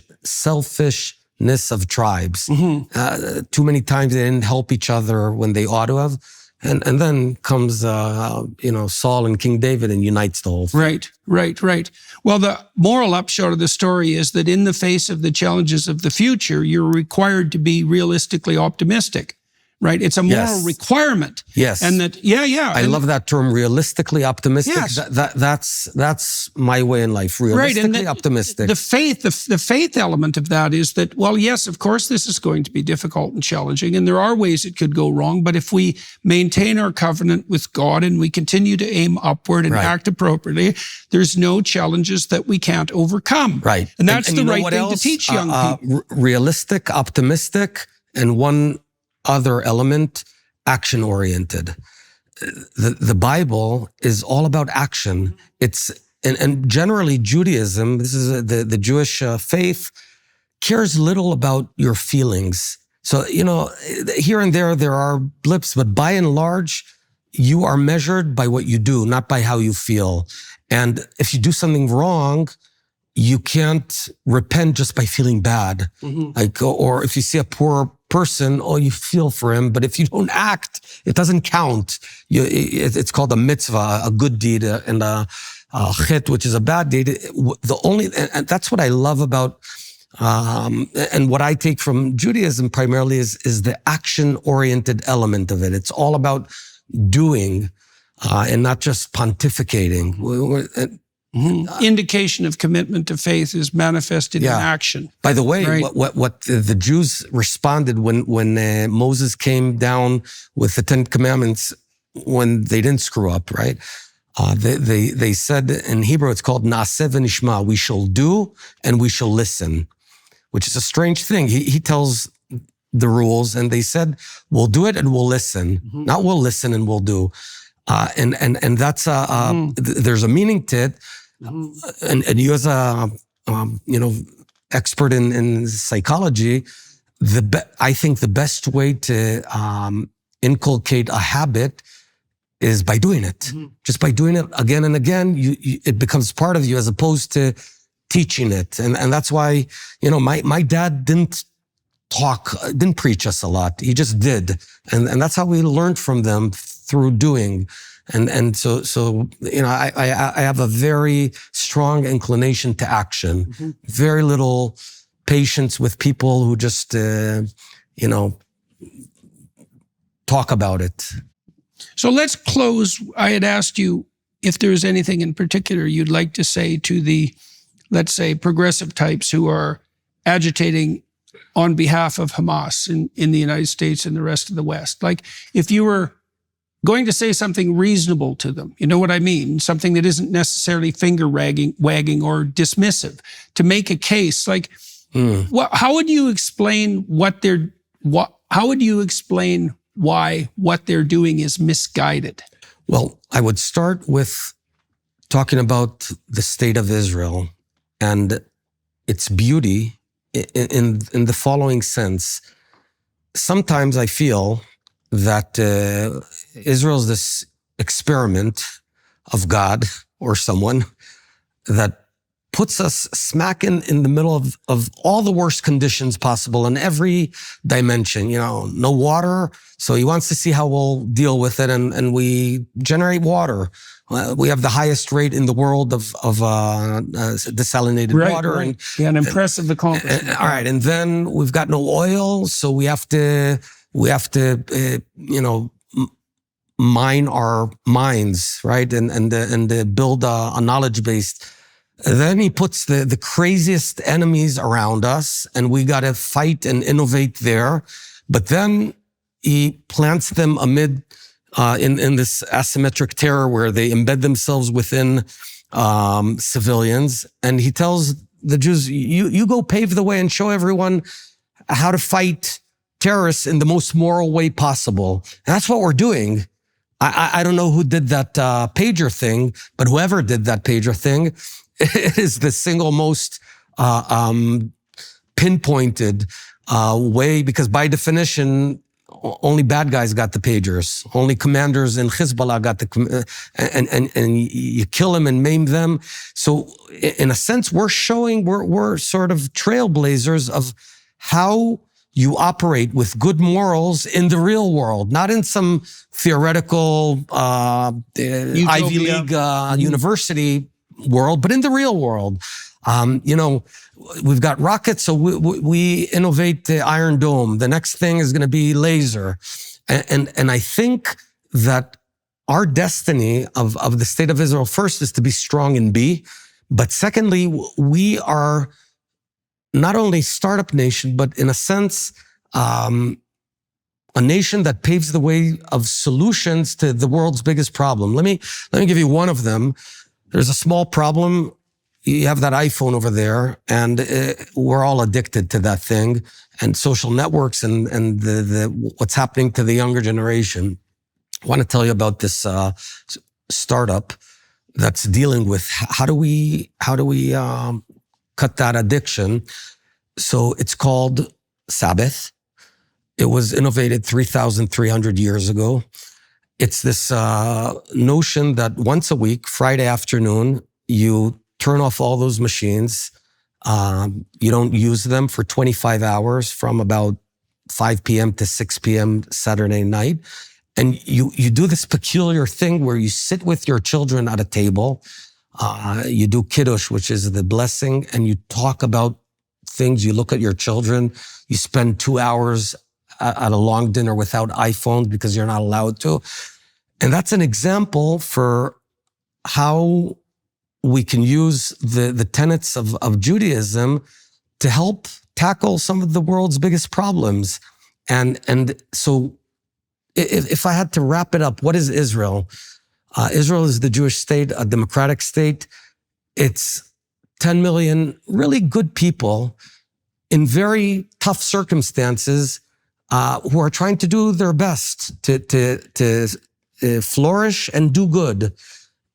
of tribes. Too many times they didn't help each other when they ought to have. And then comes, Saul and King David and unites the whole thing. Right. Well, the moral upshot of the story is that in the face of the challenges of the future, you're required to be realistically optimistic, right? It's a moral requirement. Yes. And that, I love that term, realistically optimistic. Yes. That's my way in life, realistically optimistic. The faith element of that is that, well, yes, of course, this is going to be difficult and challenging, and there are ways it could go wrong, but if we maintain our covenant with God and we continue to aim upward and act appropriately, there's no challenges that we can't overcome. Right. And that's the right thing to teach young people. Realistic, optimistic, and one other element, action-oriented. The Bible is all about action. And generally Judaism, this is the Jewish faith, cares little about your feelings. So, here and there are blips, but by and large, you are measured by what you do, not by how you feel. And if you do something wrong, you can't repent just by feeling bad. Or if you see a poor person, you feel for him. But if you don't act, it doesn't count. It's called a mitzvah, a good deed, and a chet, which is a bad deed. And that's what I love about, and what I take from Judaism primarily is the action-oriented element of it. It's all about doing, and not just pontificating. Indication of commitment to faith is manifested in action. By the way, what the Jews responded when Moses came down with the 10 Commandments, when they didn't screw up, right? They said in Hebrew, it's called Na'aseh v'nishma. We shall do and we shall listen, which is a strange thing. He tells the rules, and they said, we'll do it and we'll listen. Not we'll listen and we'll do. And that's there's a meaning to it. And you as a expert in psychology, I think the best way to inculcate a habit is by doing it. Just by doing it again and again, it becomes part of you as opposed to teaching it. And that's why, my dad didn't preach us a lot. He just did. And that's how we learned from them, through doing. And so I have a very strong inclination to action. Very little patience with people who just talk about it. So let's close. I had asked you if there's anything in particular you'd like to say to the, let's say, progressive types who are agitating on behalf of Hamas in the United States and the rest of the West. Like, if you were going to say something reasonable to them, you know what I mean? Something that isn't necessarily finger wagging or dismissive, to make a case. Like, how would you explain how would you explain why what they're doing is misguided? Well, I would start with talking about the state of Israel and its beauty in the following sense. Sometimes I feel that Israel is this experiment of God or someone that puts us smack in the middle of all the worst conditions possible in every dimension. No water, so he wants to see how we'll deal with it, and we generate water. We have the highest rate in the world of desalinated water. Right. An impressive accomplishment. All right, and then we've got no oil, so we have to mine our minds, right, and build a knowledge base. Then he puts the craziest enemies around us, and we got to fight and innovate there. But then he plants them amid in this asymmetric terror where they embed themselves within civilians, and he tells the Jews, "You go pave the way and show everyone how to fight terrorists in the most moral way possible." And that's what we're doing. I don't know who did that pager thing, but whoever did that pager thing, it is the single most pinpointed way, because by definition, only bad guys got the pagers. Only commanders in Hezbollah got and you kill them and maim them. So in a sense, we're sort of trailblazers of how you operate with good morals in the real world, not in some theoretical Ivy League university world, but in the real world. We've got rockets, so we innovate the Iron Dome. The next thing is going to be laser. And I think that our destiny of the state of Israel, first, is to be strong and be. But secondly, we are not only a startup nation, but in a sense, a nation that paves the way of solutions to the world's biggest problem. Let me give you one of them. There's a small problem. You have that iPhone over there, and we're all addicted to that thing, and social networks, and the what's happening to the younger generation. I want to tell you about this startup that's dealing with how do we cut that addiction. So it's called Sabbath. It was innovated 3,300 years ago. It's this notion that once a week, Friday afternoon, you turn off all those machines. You don't use them for 25 hours from about 5 p.m. to 6 p.m. Saturday night. And you do this peculiar thing where you sit with your children at a table. You do kiddush, which is the blessing, and you talk about things. You look at your children. You spend 2 hours at a long dinner without iPhones because you're not allowed to. And that's an example for how we can use the tenets of Judaism to help tackle some of the world's biggest problems. And so if I had to wrap it up, what is Israel? Israel is the Jewish state, a democratic state. It's 10 million really good people in very tough circumstances who are trying to do their best to flourish and do good.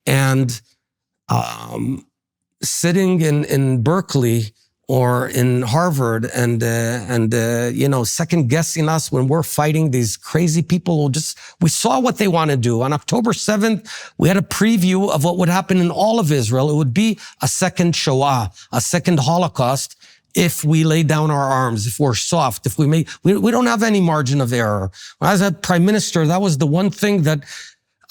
And sitting in Berkeley or in Harvard and second guessing us when we're fighting these crazy people who we saw what they want to do. On October 7th, we had a preview of what would happen in all of Israel. It would be a second Shoah, a second Holocaust, if we lay down our arms, if we're soft, if we don't have any margin of error. When I was a prime minister, that was the one thing that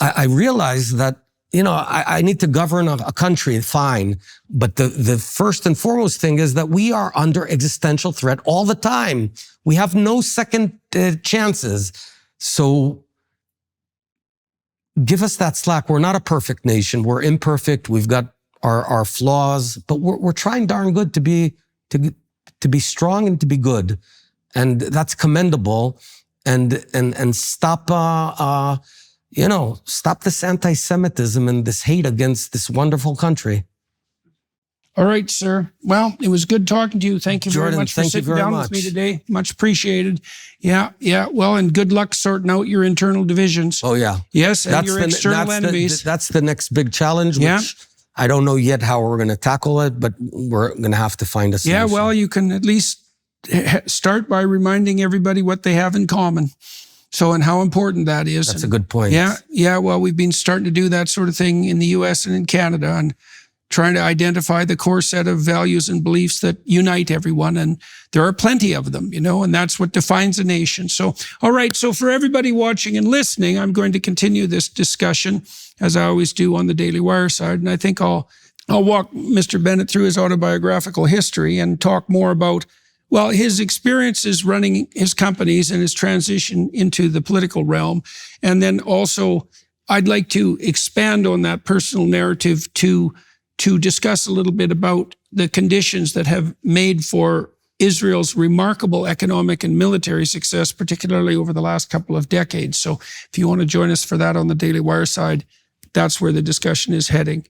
I realized that, I need to govern a country, fine. But the first and foremost thing is that we are under existential threat all the time. We have no second chances. So give us that slack. We're not a perfect nation. We're imperfect. We've got our flaws, but we're trying darn good to be strong and to be good. And that's commendable. And stop, stop this anti-Semitism and this hate against this wonderful country. All right, sir. Well, it was good talking to you. Thank you very Jordan, much for thank you sitting very down much. with me today. Much appreciated. Yeah. Well, and good luck sorting out your internal divisions. Oh, yeah. Yes, and your external enemies. That's the next big challenge, Yeah. which I don't know yet how we're going to tackle it, but we're going to have to find a solution. Yeah, well, you can at least start by reminding everybody what they have in common. So, and how important that is. That's a good point. Yeah. Well, we've been starting to do that sort of thing in the U.S. and in Canada, and trying to identify the core set of values and beliefs that unite everyone. And there are plenty of them, and that's what defines a nation. So, all right. So for everybody watching and listening, I'm going to continue this discussion as I always do on the Daily Wire side. And I think I'll walk Mr. Bennett through his autobiographical history and talk more about, well, his experiences running his companies and his transition into the political realm. And then also I'd like to expand on that personal narrative to discuss a little bit about the conditions that have made for Israel's remarkable economic and military success, particularly over the last couple of decades. So if you want to join us for that on the Daily Wire side, that's where the discussion is heading.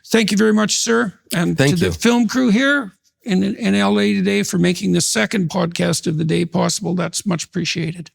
Thank you very much, sir. And to the film crew here in LA today for making the second podcast of the day possible. That's much appreciated.